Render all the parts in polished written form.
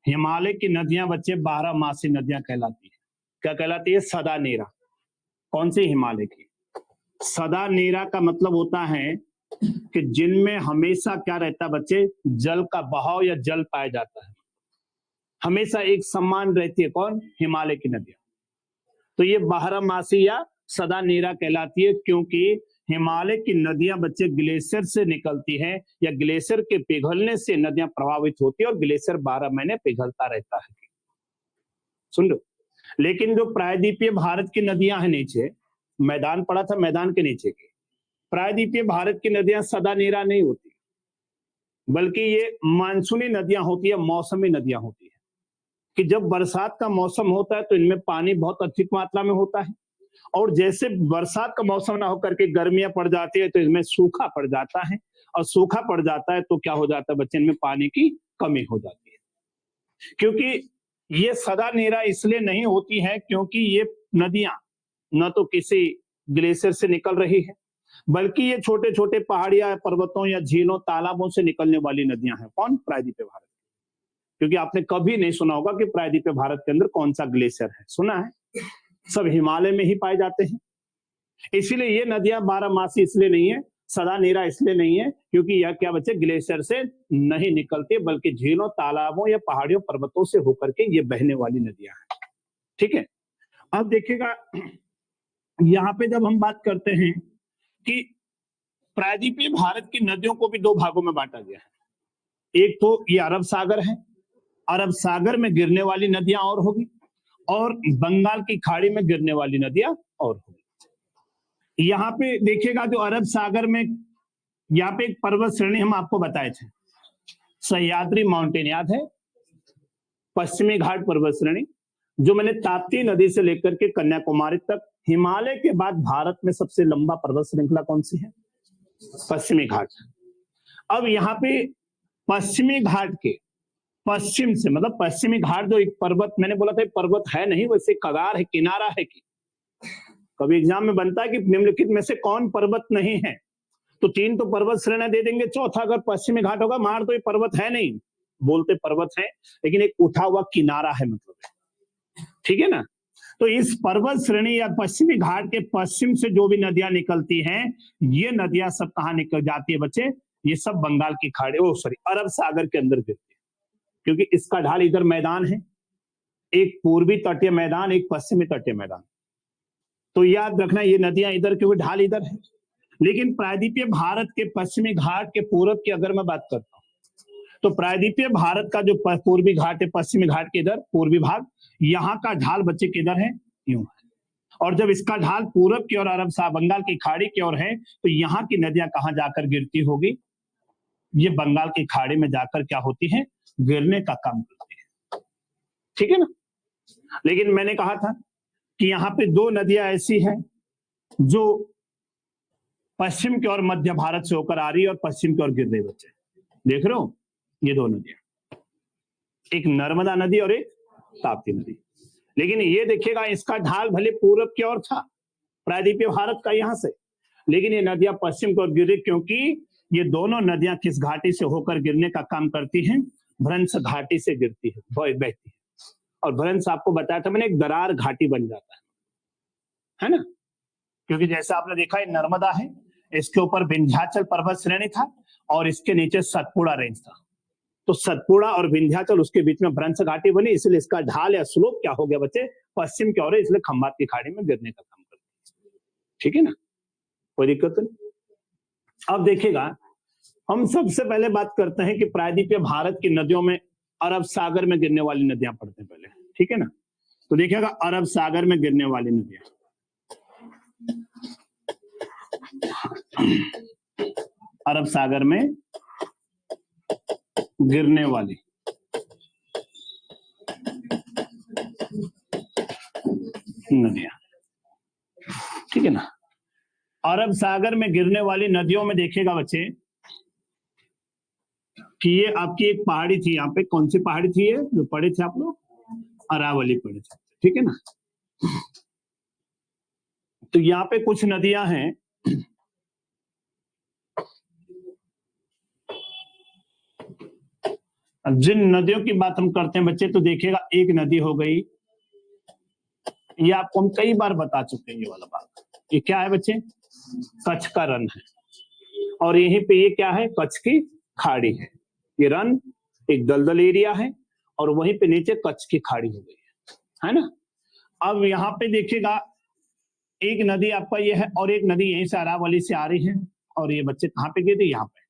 हिमालय की नदियां बच्चे 12 मासी नदियां कहलाती है। क्या कहलाती है? सदा नीरा। कौन सी? हिमालय की। सदा नीरा का मतलब होता है कि जिनमें हमेशा क्या रहता है बच्चे? जल का बहाव या जल पाया जाता है, हमेशा एक समान रहती है। कौन? हिमालय की नदियां। तो ये 12 मासी या सदा नीरा कहलाती है, क्योंकि हिमालय की नदियां बच्चे ग्लेशियर से निकलती हैं, या ग्लेशियर के पिघलने से नदियां प्रभावित होती है, और ग्लेशियर 12 महीने पिघलता रहता है। सुन लो। लेकिन जो प्रायद्वीपीय भारत की नदियां हैं नीचे, मैदान पड़ा था, मैदान के नीचे की प्रायद्वीपीय भारत की नदियां सदा नीरा नहीं होती, बल्कि ये मानसूनी नदियां होती है, मौसमी नदियां होती है। कि जब बरसात का मौसम होता है तो इनमें पानी बहुत अधिक मात्रा में होता है, और जैसे बरसात का मौसम ना होकर के गर्मियां पड़ जाती है तो इसमें सूखा पड़ जाता है, और सूखा पड़ जाता है तो क्या हो जाता है बच्चे? इनमें पानी की कमी हो जाती है। क्योंकि ये सदा नीरा इसलिए नहीं होती है क्योंकि ये नदियां न तो किसी ग्लेशियर से निकल रही है, बल्कि ये छोटे छोटे पहाड़ियां, पर्वतों या झीलों, तालाबों से निकलने वाली नदियां हैं। कौन? प्रायद्वीपीय भारत। क्योंकि आपने कभी नहीं सुना होगा कि प्रायद्वीपीय भारत के अंदर कौन सा ग्लेशियर है, सुना है? सब हिमालय में ही पाए जाते हैं। इसीलिए ये नदियां 12 मासी इसलिए नहीं है, सदा नीरा इसलिए नहीं है, क्योंकि यह क्या बच्चे? ग्लेशियर से नहीं निकलती, बल्कि झीलों, तालाबों या पहाड़ियों, पर्वतों से होकर के ये बहने वाली नदियां हैं। ठीक है। अब देखिएगा, यहाँ पे जब हम बात करते हैं कि प्रायद्वीपीय भारत की नदियों को भी दो भागों में बांटा गया है। एक तो ये अरब सागर है, अरब सागर में गिरने वाली नदियां और होगी, और बंगाल की खाड़ी में गिरने वाली नदियां और होगी। यहाँ पे देखिएगा, जो अरब सागर में, यहाँ पे एक पर्वत श्रेणी हम आपको बताए थे, सह्याद्री माउंटेन, याद है? पश्चिमी घाट पर्वत श्रेणी, जो मैंने ताप्ती नदी से लेकर के कन्याकुमारी तक, हिमालय के बाद भारत में सबसे लंबा पर्वत श्रृंखला कौन सी है? पश्चिमी घाट। अब यहाँ पे पश्चिमी घाट के पश्चिम से, मतलब पश्चिमी घाट जो एक पर्वत, मैंने बोला था पर्वत है नहीं, वैसे कगार है, किनारा है। कि कभी एग्जाम में बनता है कि निम्नलिखित में से कौन पर्वत नहीं है, तो 3 तो पर्वत श्रेणी दे देंगे, चौथा अगर पश्चिमी घाट होगा, मार तो ये पर्वत है नहीं, बोलते पर्वत है लेकिन एक उठा हुआ किनारा है, मतलब। ठीक है ना? तो इस पर्वत श्रेणी या पश्चिमी घाट के पश्चिम से जो भी नदियां निकलती हैं, ये नदियां सब कहां निकल जाती है बच्चे? ये सब बंगाल की खाड़ी, अरब सागर के अंदर गिरती है। क्योंकि इसका ढाल इधर मैदान है, एक पूर्वी तटीय मैदान, एक पश्चिमी तटीय मैदान। तो याद रखना, ये नदियां इधर, क्योंकि ढाल इधर है। लेकिन प्रायद्वीपीय भारत के पश्चिमी घाट के पूरब की अगर मैं बात करता हूं, तो प्रायद्वीपीय भारत का जो पूर्वी घाट है, पश्चिमी घाट के इधर पूर्वी भाग, यहाँ का ढाल बच्चे किधर है? यूं है। और जब इसका ढाल पूरब की ओर, अरब सागर, बंगाल की खाड़ी की ओर है, तो यहाँ की नदियां कहां जाकर गिरती होगी? ये बंगाल की खाड़ी में जाकर क्या होती है? गिरने का काम करती है। ठीक है ना? लेकिन मैंने कहा था कि यहाँ पे दो नदियां ऐसी हैं जो पश्चिम की ओर मध्य भारत से होकर आ रही है और पश्चिम की ओर गिर रही। बच्चे देख रहे हो? ये दो नदियां, एक नर्मदा नदी और एक ताप्ती नदी। लेकिन ये देखिएगा, इसका ढाल भले पूरब की ओर था, प्रायद्वीपीय भारत का यहां से, लेकिन ये नदियां पश्चिम की ओर गिर रही, क्योंकि ये दोनों नदियां किस घाटी से होकर गिरने का काम करती हैं? भ्रंश घाटी से गिरती है, बहती है। और भ्रंश आपको बताया था मैंने, एक दरार घाटी बन जाता है ना? क्योंकि जैसा आपने देखा, ये नर्मदा है, इसके ऊपर विंध्याचल पर्वत श्रेणी था, और इसके नीचे सतपुड़ा रेंज था। तो सतपुड़ा और विंध्याचल, उसके बीच में भ्रंश घाटी बनी, इसलिए इसका ढाल या स्लोप क्या हो गया बच्चे? पश्चिम की ओर है, इसलिए खंबात की खाड़ी में गिरने का काम करता है। ठीक है ना? कोई दिक्कत नहीं। अब देखिएगा, हम सबसे पहले बात करते हैं कि प्रायद्वीपीय भारत की नदियों में अरब सागर में गिरने वाली नदियां पढ़ते हैं पहले। ठीक है ना? तो देखिएगा, अरब सागर में गिरने वाली नदियां, अरब सागर में गिरने वाली नदियां। ठीक है ना? अरब सागर में गिरने वाली नदियों में देखिएगा बच्चे कि ये आपकी एक पहाड़ी थी, यहाँ पे कौन सी पहाड़ी थी ये जो पढ़े थे आप लोग? अरावली पढ़े थे। ठीक है ना? तो यहाँ पे कुछ नदियां हैं, जिन नदियों की बात हम करते हैं बच्चे, तो देखिएगा एक नदी हो गई, ये आपको हम कई बार बता चुके हैं, ये वाला बात। ये क्या है बच्चे? कच्छ का रन है, और यहीं पे ये क्या है? कच्छ की खाड़ी है। ये रन एक दलदल एरिया है, और वहीं पे नीचे कच्छ की खाड़ी हो गई है ना। अब यहाँ पे देखिएगा एक नदी आपका ये है, और एक नदी यहीं से अरावली से आ रही है, और ये बच्चे कहाँ पे गए थे? यहाँ पे,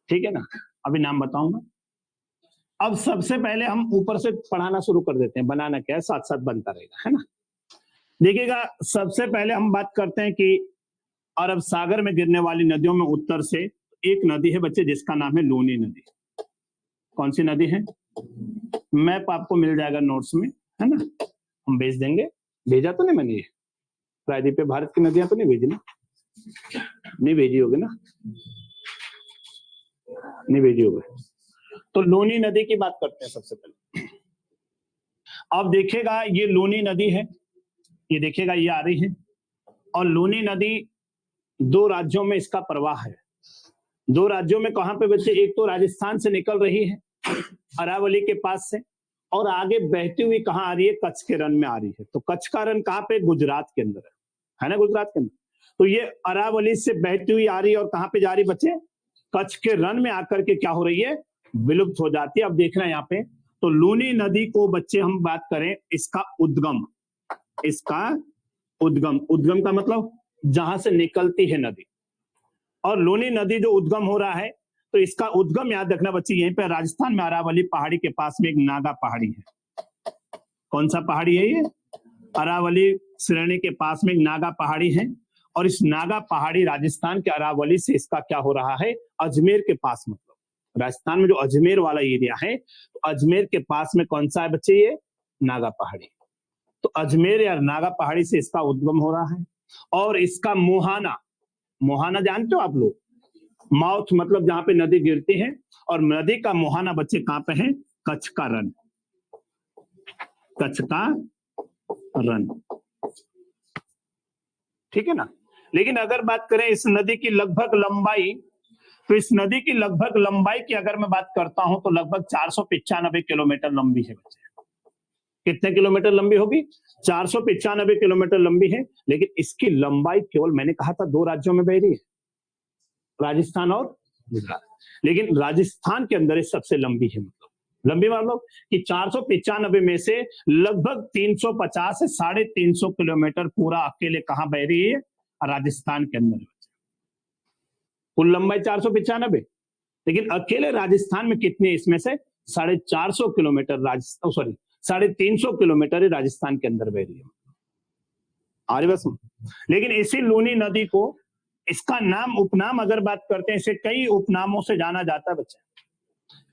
ठीक है ना। अभी नाम बताऊंगा। अब सबसे पहले हम ऊपर से पढ़ाना शुरू कर देते हैं, बनाना क्या है साथ साथ बनता रहेगा, है ना। देखिएगा सबसे पहले हम बात करते हैं कि अरब सागर में गिरने वाली नदियों में उत्तर से एक नदी है बच्चे, जिसका नाम है लूनी नदी। कौन सी नदी है? मैप आपको मिल जाएगा नोट्स में, है ना, हम भेज देंगे। भेजा तो नहीं मैंने? ये प्रायद्वीप पे भारत की नदियां तो नहीं भेजी ना? नहीं भेजी होगी ना? नहीं भेजी होगी। तो लूनी नदी की बात करते हैं सबसे पहले। अब देखिएगा ये लूनी नदी है, ये देखिएगा ये आ रही है, और लूनी नदी दो राज्यों में इसका प्रवाह है। दो राज्यों में कहां पे बच्चे? एक तो राजस्थान से निकल रही है अरावली के पास से, और आगे बहती हुई कहां आ रही है? कच्छ के रन में आ रही है। तो कच्छ का रन कहां पे? गुजरात के अंदर है ना, गुजरात के अंदर। तो ये अरावली से बहती हुई आ रही है, और कहां पे जा रही बच्चे? कच्छ के रन में आकर के क्या हो रही है? विलुप्त हो जाती है। अब देखना यहाँ पे, तो लूनी नदी को बच्चे हम बात करें इसका उद्गम, इसका उद्गम, उद्गम का मतलब जहां से निकलती है नदी। और लूनी नदी जो उद्गम हो रहा है, तो इसका उद्गम याद रखना बच्चे, यहीं पे राजस्थान में अरावली पहाड़ी के पास में एक नागा पहाड़ी है। कौन सा पहाड़ी है ये? अरावली श्रेणी के पास में एक नागा पहाड़ी है, और इस नागा पहाड़ी राजस्थान के अरावली से इसका क्या हो रहा है? अजमेर के पास, मतलब राजस्थान में जो अजमेर वाला एरिया है, तो अजमेर के पास में कौन सा है बच्चे? ये नागा पहाड़ी। तो अजमेर या नागा पहाड़ी से इसका उद्गम हो रहा है। और इसका मुहाना, मुहाना जानते हो आप लोग? माउथ मतलब जहां पे नदी गिरती है, और नदी का मुहाना बच्चे कहां पे है? कच्छ का रन, कच्छ का रन, ठीक है ना। लेकिन अगर बात करें इस नदी की लगभग लंबाई, तो इस नदी की लगभग लंबाई की अगर मैं बात करता हूं, तो लगभग 495 किलोमीटर लंबी है बच्चे। कितने किलोमीटर लंबी होगी? 495 किलोमीटर लंबी है। लेकिन इसकी लंबाई केवल, मैंने कहा था दो राज्यों में बह रही है, राजस्थान और गुजरात। लेकिन राजस्थान के अंदर ये सबसे लंबी है, मतलब लंबी मतलब कि 495 में से लगभग 350 से 350 किलोमीटर पूरा अकेले कहां बह रही है? राजस्थान के अंदर। कुल लंबाई 495, लेकिन अकेले राजस्थान में कितने? इसमें से 450 kilometre Rajasthan, sorry 350 kilometre Rajasthan के अंदर बह रही है। आगे बस। लेकिन इसी लूनी नदी को, इसका नाम, उपनाम अगर बात करते हैं, इसे कई उपनामों से जाना जाता है बच्चे।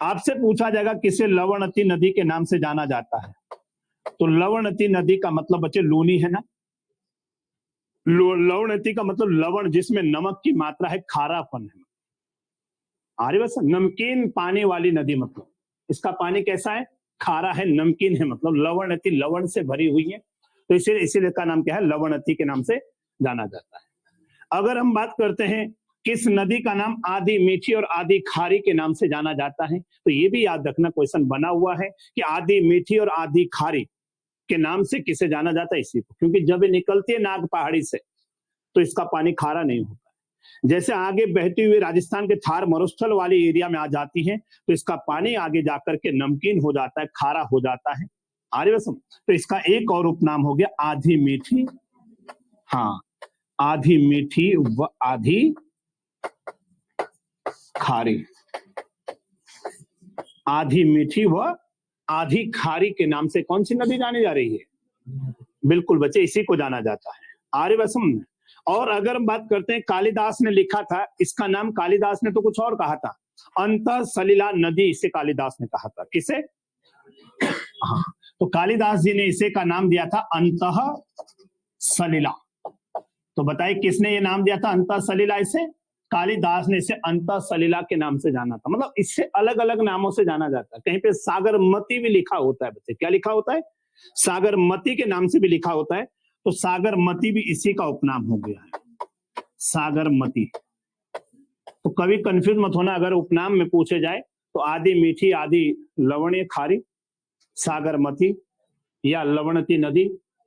आपसे पूछा जाएगा किसे लवणवती नदी के नाम से जाना जाता है, तो लवणवती नदी का मतलब बच्चे लूनी है ना। लवणवती का मतलब लवण, जिसमें नमक की मात्रा है, खारापन है। अरे बस नमकीन पानी वाली नदी, मतलब इसका पानी कैसा है? खारा है, नमकीन है, मतलब लवणवती लवण से भरी हुई है, तो इसीलिए का नाम क्या है? लवणवती के नाम से जाना जाता है। अगर हम बात करते हैं किस नदी का नाम आधी मीठी और आधी खारी के नाम से जाना जाता है, तो ये भी याद रखना, क्वेश्चन बना हुआ है कि आधी मीठी और आधी खारी के नाम से किसे जाना जाता है? इसी को, क्योंकि जब ये निकलती है नाग पहाड़ी से, तो इसका पानी खारा नहीं होता। जैसे आगे बहती हुई राजस्थान के थार मरुस्थल वाले एरिया में आ जाती है, तो इसका पानी आगे जाकर के नमकीन हो जाता है, खारा हो जाता है। आर्यवसम, तो इसका एक और उपनाम हो गया आधी मीठी, हाँ, आधी मीठी व आधी खारी। आधी मीठी व आधी खारी के नाम से कौन सी नदी जानी जा रही है? बिल्कुल बच्चे, इसी को जाना जाता है, आर्यवसम में। और अगर हम बात करते हैं, कालिदास ने लिखा था इसका नाम, कालिदास ने तो कुछ और कहा था, अंतः सलिला नदी, इसे कालिदास ने कहा था। किसे? हाँ, तो कालिदास जी ने इसे का नाम दिया था अंतः सलिला। तो बताइए किसने ये नाम दिया था अंतः सलिला? इसे कालिदास ने इसे अंतः सलिला के नाम से जाना था। मतलब इससे अलग अलग नामों से जाना जाता है। कहीं पे सागरमती भी लिखा होता है बच्चे, क्या लिखा होता है? सागरमती के नाम से भी लिखा होता है। तो सागरमती भी इसी का उपनाम हो गया है, सागरमती। तो कभी कंफ्यूज मत होना, अगर उपनाम में पूछे जाए तो आधी मीठी आधी लवणीय खारी, सागरमती या लवणती नदी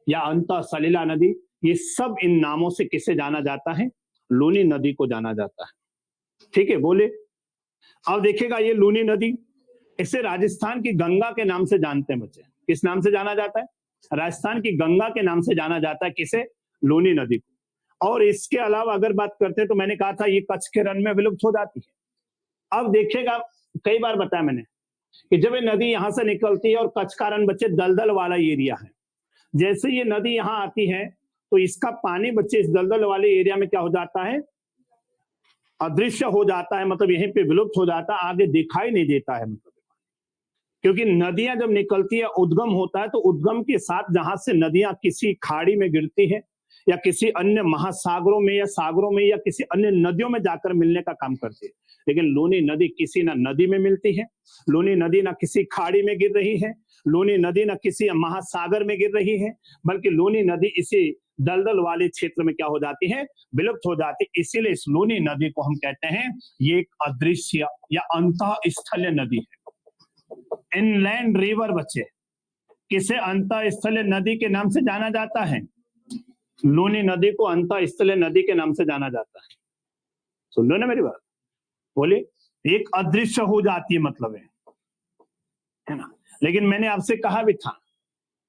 या अंत सलिला नदी, ये सब इन नामों से किसे जाना जाता है? लूनी नदी को जाना जाता है। ठीक है, बोले। अब देखिएगा ये लूनी नदी, इसे राजस्थान की गंगा के नाम से जानते हैं बच्चे। किस नाम से जाना जाता है? राजस्थान की गंगा के नाम से जाना जाता है। किसे? लूनी नदी को। और इसके अलावा अगर बात करते हैं तो मैंने कहा था ये कच्छ के रण में विलुप्त हो जाती है। अब देखिएगा, कई बार बताया मैंने कि जब ये नदी यहां से निकलती है और कच्छ का रण बच्चे दलदल वाला एरिया है, जैसे ये नदी यहाँ आती है तो इसका पानी बच्चे इस दलदल वाले एरिया में क्या हो जाता है? अदृश्य हो जाता है, मतलब यहीं पे विलुप्त हो जाता है, आगे दिखाई नहीं देता है। मतलब क्योंकि नदियां जब निकलती है, उद्गम होता है, तो उद्गम के साथ जहां से नदियां किसी खाड़ी में गिरती है या किसी अन्य महासागरों में या सागरों में या किसी अन्य नदियों में जाकर मिलने का काम करती है। लेकिन लूनी नदी किसी ना नदी में मिलती है, लूनी नदी ना किसी खाड़ी में गिर रही है, लूनी नदी ना किसी महासागर में गिर रही है, बल्कि लूनी नदी इसी दलदल वाले क्षेत्र में क्या हो जाती है? विलुप्त हो जाती है। इसीलिए इस लूनी नदी को हम कहते हैं ये एक अदृश्य या अंतःस्थलीय नदी है। इनलैंड रिवर बच्चे किसे अंतःस्थलीय नदी के नाम से जाना जाता है? लूनी नदी को अंतःस्थलीय नदी के नाम से जाना जाता है। सुन लो ना मेरी बात, बोले एक अदृश्य हो जाती है, मतलब है ना। लेकिन मैंने आपसे कहा भी था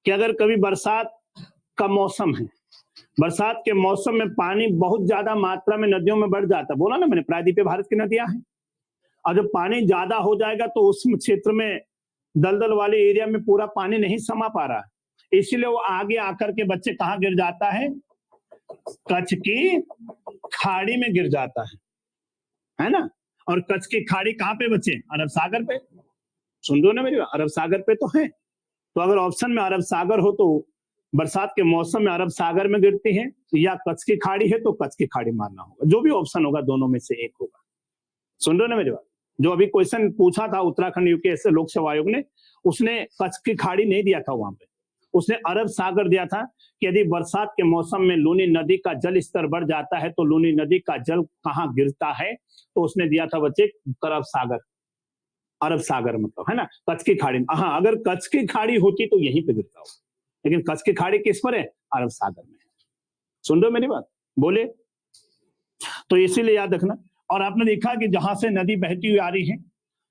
कि अगर कभी बरसात का मौसम है, बरसात के मौसम में पानी बहुत ज्यादा मात्रा में नदियों में बढ़ जाता है, बोला ना मैंने, प्रायद्वीपीय भारत की नदियां हैं, और जब पानी ज्यादा हो जाएगा तो उस क्षेत्र में दलदल वाले एरिया में पूरा पानी नहीं समा पा रहा है, इसीलिए वो आगे आकर के बच्चे कहाँ गिर जाता है? कच्छ की खाड़ी में गिर जाता है ना। और कच्छ की खाड़ी कहाँ पे बच्चे? अरब सागर पे। सुन दो ना मेरी बात, अरब सागर पे तो है। तो अगर ऑप्शन में अरब सागर हो तो बरसात के मौसम में अरब सागर में गिरती है, या कच्छ की खाड़ी है तो कच्छ की खाड़ी मारना होगा, जो भी ऑप्शन होगा दोनों में से एक होगा। सुन रहे हो ना मेरी बात? जो अभी क्वेश्चन पूछा था उत्तराखंड यूपीएससी लोक सेवा आयोग ने, उसने कच्छ की खाड़ी नहीं दिया था वहां पे, उसने अरब सागर दिया था कि यदि बरसात के मौसम में लूनी नदी का जल स्तर बढ़ जाता है तो लूनी नदी का जल कहाँ गिरता है, तो उसने दिया था बच्चे अरब सागर। अरब सागर मतलब है ना, कच्छ की खाड़ी। हाँ, अगर कच्छ की खाड़ी होती तो यहीं पे गिरता हो, लेकिन कच्छ की खाड़ी किस पर है? अरब सागर में। सुन रहे हो मेरी बात? बोले। तो इसीलिए याद रखना। और आपने देखा कि जहां से नदी बहती हुई आ रही है,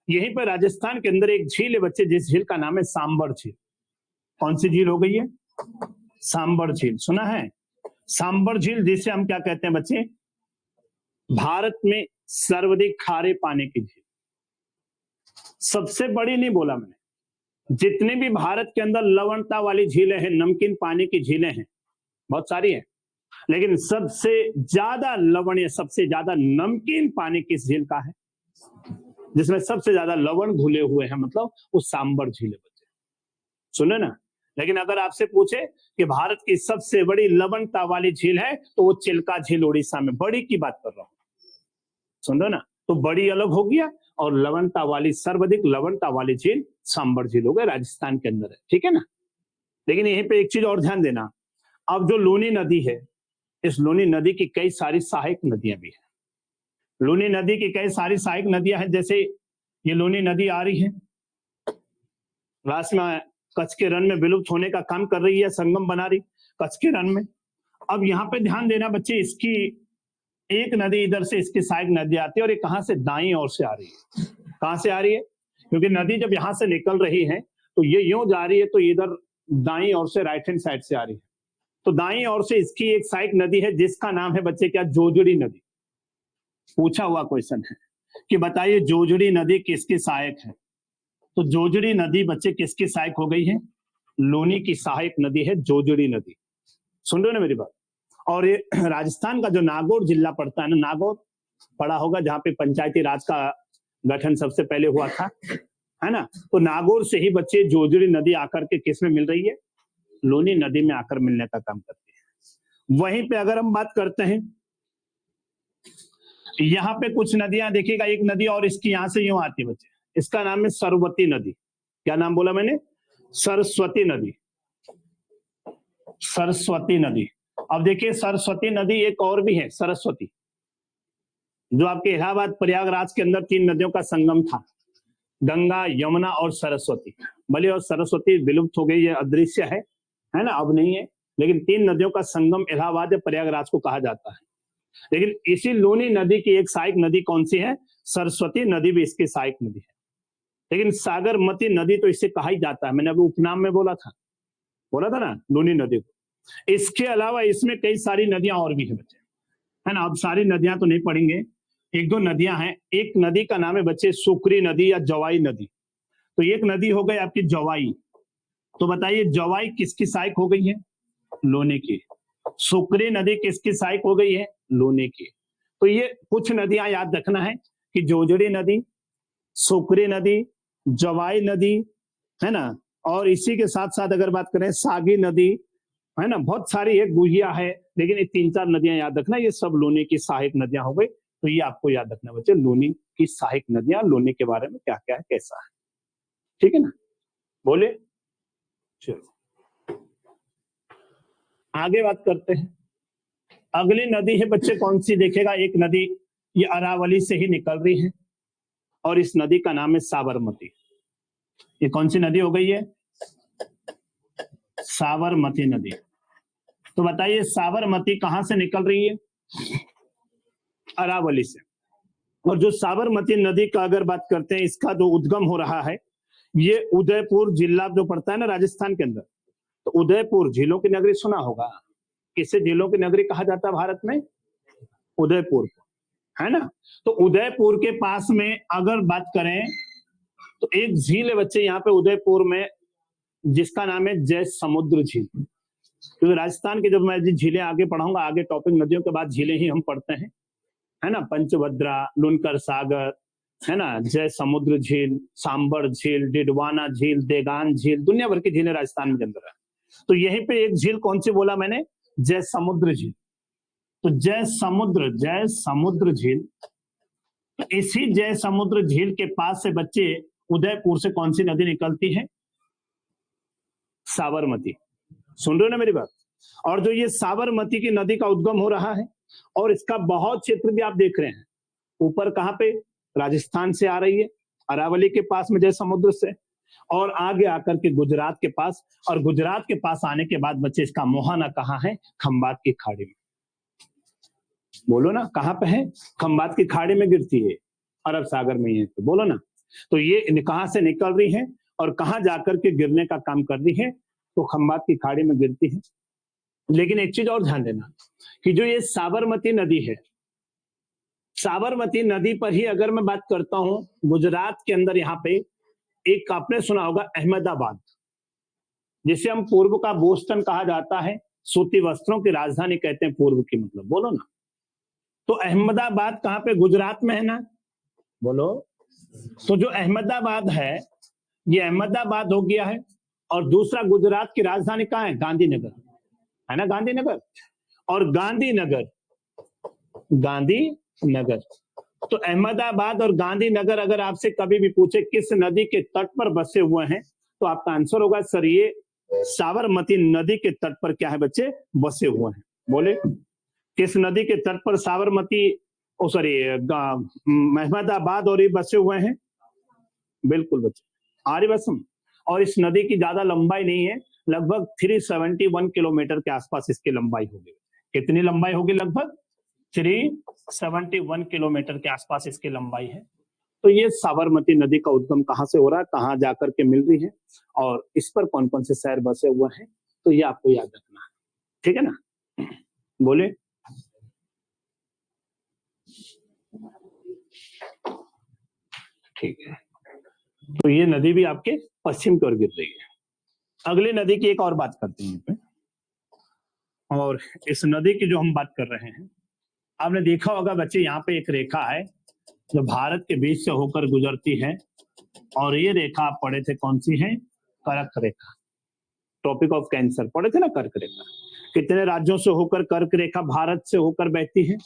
यहीं पर राजस्थान के अंदर एक झील है बच्चे, जिस झील का नाम है सांबर झील। कौन सी झील हो गई है? सांबर झील, सुना है? सांबर झील जिसे हम क्या कहते हैं बच्चे? भारत में सर्वाधिक खारे पानी की झील। सबसे बड़ी नहीं बोला मैंने, जितने भी भारत के अंदर लवणता वाली झीलें हैं, नमकीन पानी की झीलें हैं, बहुत सारी है, लेकिन सबसे ज्यादा लवणीय, सबसे ज्यादा नमकीन पानी किस झील का है? जिसमें सबसे ज्यादा लवण घुले हुए हैं, मतलब वो सांबर झील है बच्चे। सुने ना। लेकिन अगर आपसे पूछे कि भारत की सबसे बड़ी लवणता वाली झील है तो वो चिल्का झील उड़ीसा में, बड़ी की बात कर रहा हूं। सुन रहे ना। तो बड़ी अलग हो गया, और लवणता वाली, सर्वाधिक लवणता वाली झील सांबर झील हो गई, राजस्थान के अंदर है। ठीक है ना। लेकिन यहीं पे एक चीज और ध्यान देना, अब जो लूनी नदी है, इस लूनी नदी की कई सारी सहायक नदियां भी हैं। लूनी नदी की कई सारी सहायक नदियां हैं, जैसे ये लूनी नदी आ रही है, लास्ट में कच्छ के रण में विलुप्त होने का काम कर रही है, संगम बना रही कच्छ के रण में। अब यहाँ पे ध्यान देना बच्चे, इसकी एक नदी इधर से इसकी सहायक नदी आती है, और ये कहां से? दाईं ओर से आ रही है। कहां से आ रही है? क्योंकि नदी जब यहां से निकल रही है तो ये यूं जा रही है, तो इधर दाईं ओर से, राइट हैंड साइड से आ रही है। तो दाईं ओर से इसकी एक सहायक नदी है जिसका नाम है बच्चे क्या? जोजड़ी नदी। पूछा हुआ क्वेश्चन है कि बताइए जोजड़ी नदी किसकी सहायक है? तो जोजड़ी नदी बच्चे किसकी सहायक हो गई है? लूनी की सहायक नदी है जोजड़ी नदी। सुन रहे हो ना मेरी बात? और ये राजस्थान का जो नागौर जिला पड़ता है ना, नागौर पड़ा होगा, जहां पे पंचायती राज का गठन सबसे पहले हुआ था, है ना। तो नागौर से ही बच्चे जोजड़ी नदी आकर के किस में मिल रही है? लूनी नदी में आकर मिलने का काम करती है। वहीं पे अगर हम बात करते हैं, यहाँ पे कुछ नदियां देखिएगा, एक नदी और इसकी यहां से यूं आती है बच्चे, इसका नाम है सरस्वती नदी। क्या नाम बोला मैंने? सरस्वती नदी। सरस्वती नदी। अब देखिए सरस्वती नदी एक और भी है, सरस्वती, जो आपके इलाहाबाद प्रयागराज के अंदर 3 नदियों का संगम था, गंगा, यमुना और सरस्वती। भले और सरस्वती विलुप्त हो गई, ये अदृश्य है ना, अब नहीं है, लेकिन 3 नदियों का संगम इलाहाबाद या प्रयागराज को कहा जाता है। लेकिन इसी लूनी नदी की एक सहायक नदी कौन सी है? सरस्वती नदी भी इसकी सहायक नदी है। लेकिन सागरमती नदी तो इससे कहा ही जाता है, मैंने अभी उपनाम में बोला था ना लूनी नदी को। इसके अलावा इसमें कई सारी नदियां और भी है बच्चे, है ना। अब सारी नदियां तो नहीं पढ़ेंगे, 1-2 नदियां हैं। एक नदी का नाम है बच्चे सुकरी नदी या जवाई नदी। तो एक नदी हो गई आपकी जवाई, तो बताइए जवाई किसकी सहायक हो गई है? लोने की। सुकरी नदी किसकी सहायक हो गई है? लोने की। तो ये कुछ नदियां याद रखना है कि जोजड़ी नदी, सुकरी नदी, जवाई नदी, है ना, और इसी के साथ साथ अगर बात करें सागी नदी, है ना, बहुत सारी एक गुहिया है, लेकिन ये 3-4 नदियां याद रखना, ये सब लोनी की सहायक नदियां हो गई। तो ये आपको याद रखना बच्चे, लोनी की सहायक नदियां, लोनी के बारे में क्या क्या है, कैसा है, ठीक है ना। बोले, चलो आगे बात करते हैं। अगली नदी है बच्चे कौन सी, देखेगा एक नदी ये अरावली से ही निकल रही है और इस नदी का नाम है साबरमती। ये कौन सी नदी हो गई है? साबरमती नदी। तो बताइए साबरमती कहां से निकल रही है? अरावली से। और जो साबरमती नदी का अगर बात करते हैं, इसका जो उद्गम हो रहा है, ये उदयपुर जिला जो पड़ता है ना राजस्थान के अंदर, तो उदयपुर झीलों की नगरी सुना होगा। किसे झीलों की नगरी कहा जाता है भारत में? उदयपुर, है ना। तो उदयपुर के पास में अगर बात करें तो एक झील है बच्चे यहाँ पे उदयपुर में, जिसका नाम है जय समुद्र झील। क्योंकि राजस्थान के जब मैं झीलें आगे पढ़ाऊंगा, आगे टॉपिक नदियों के बाद झीलें ही हम पढ़ते हैं, है ना। पंचभद्रा, लुनकर सागर, है ना, जय समुद्र झील, सांबर झील, डिडवाना झील, देगान झील, दुनिया भर की झीलें राजस्थान के अंदर है। तो यहीं पे एक झील कौन सी बोला मैंने? जय समुद्र झील। तो जय समुद्र झील, इसी जय समुद्र झील के पास से बच्चे उदयपुर से कौन सी नदी निकलती है? साबरमती। सुन रहे हो ना मेरी बात? और जो ये साबरमती की नदी का उद्गम हो रहा है और इसका बहुत क्षेत्र भी आप देख रहे हैं, ऊपर कहां पे? राजस्थान से आ रही है, अरावली के पास में जय समुद्र से, और आगे आकर के गुजरात के पास, और गुजरात के पास आने के बाद बच्चे इसका मुहाना कहाँ है? खंबात की खाड़ी में। बोलो ना कहां पे है? खंबात की खाड़ी में गिरती है, अरब सागर में है, तो बोलो ना। तो ये कहां से निकल रही है और कहां जाकर के गिरने का काम कर रही है? तो खंबात की खाड़ी में गिरती है। लेकिन एक चीज और ध्यान देना कि जो ये साबरमती नदी है, साबरमती नदी पर ही अगर मैं बात करता हूं, गुजरात के अंदर यहाँ पे एक आपने सुना होगा अहमदाबाद, जिसे हम पूर्व का बोस्टन कहा जाता है, सूती वस्त्रों की राजधानी कहते हैं पूर्व की, मतलब बोलो ना। तो अहमदाबाद कहाँ पे? गुजरात में है ना, बोलो। तो जो अहमदाबाद है, ये अहमदाबाद हो गया है, और दूसरा गुजरात की राजधानी कहाँ है? गांधीनगर, है ना, गांधीनगर। और गांधीनगर, तो अहमदाबाद और गांधीनगर अगर आपसे कभी भी पूछे किस नदी के तट पर बसे हुए हैं, तो आपका आंसर होगा सर ये साबरमती नदी के तट पर क्या है बच्चे? बसे हुए हैं। बोले किस नदी के तट पर साबरमती, अहमदाबाद और ये बसे हुए हैं? बिल्कुल बच्चे, आर्यवसम। और इस नदी की ज्यादा लंबाई नहीं है, लगभग 371 किलोमीटर के आसपास इसकी लंबाई होगी। कितनी लंबाई होगी? लगभग 371 किलोमीटर के आसपास इसकी लंबाई है। तो ये साबरमती नदी का उद्गम कहां से हो रहा है, कहां जाकर के मिल रही है, और इस पर कौन कौन से शहर बसे हुए हैं, तो ये आपको याद रखना है, ठीक है ना। बोले, ठीक है। तो ये नदी भी आपके पश्चिम की ओर गिर रही है। अगली नदी की एक और बात करते हैं, और इस नदी की जो हम बात कर रहे हैं, आपने देखा होगा बच्चे यहाँ पे एक रेखा है जो भारत के बीच से होकर गुजरती है, और ये रेखा आप पढ़े थे, कौन सी है? कर्क रेखा। टॉपिक ऑफ कैंसर पढ़े थे ना, कर्क रेखा। कितने राज्यों से होकर कर्क रेखा भारत से होकर बहती है?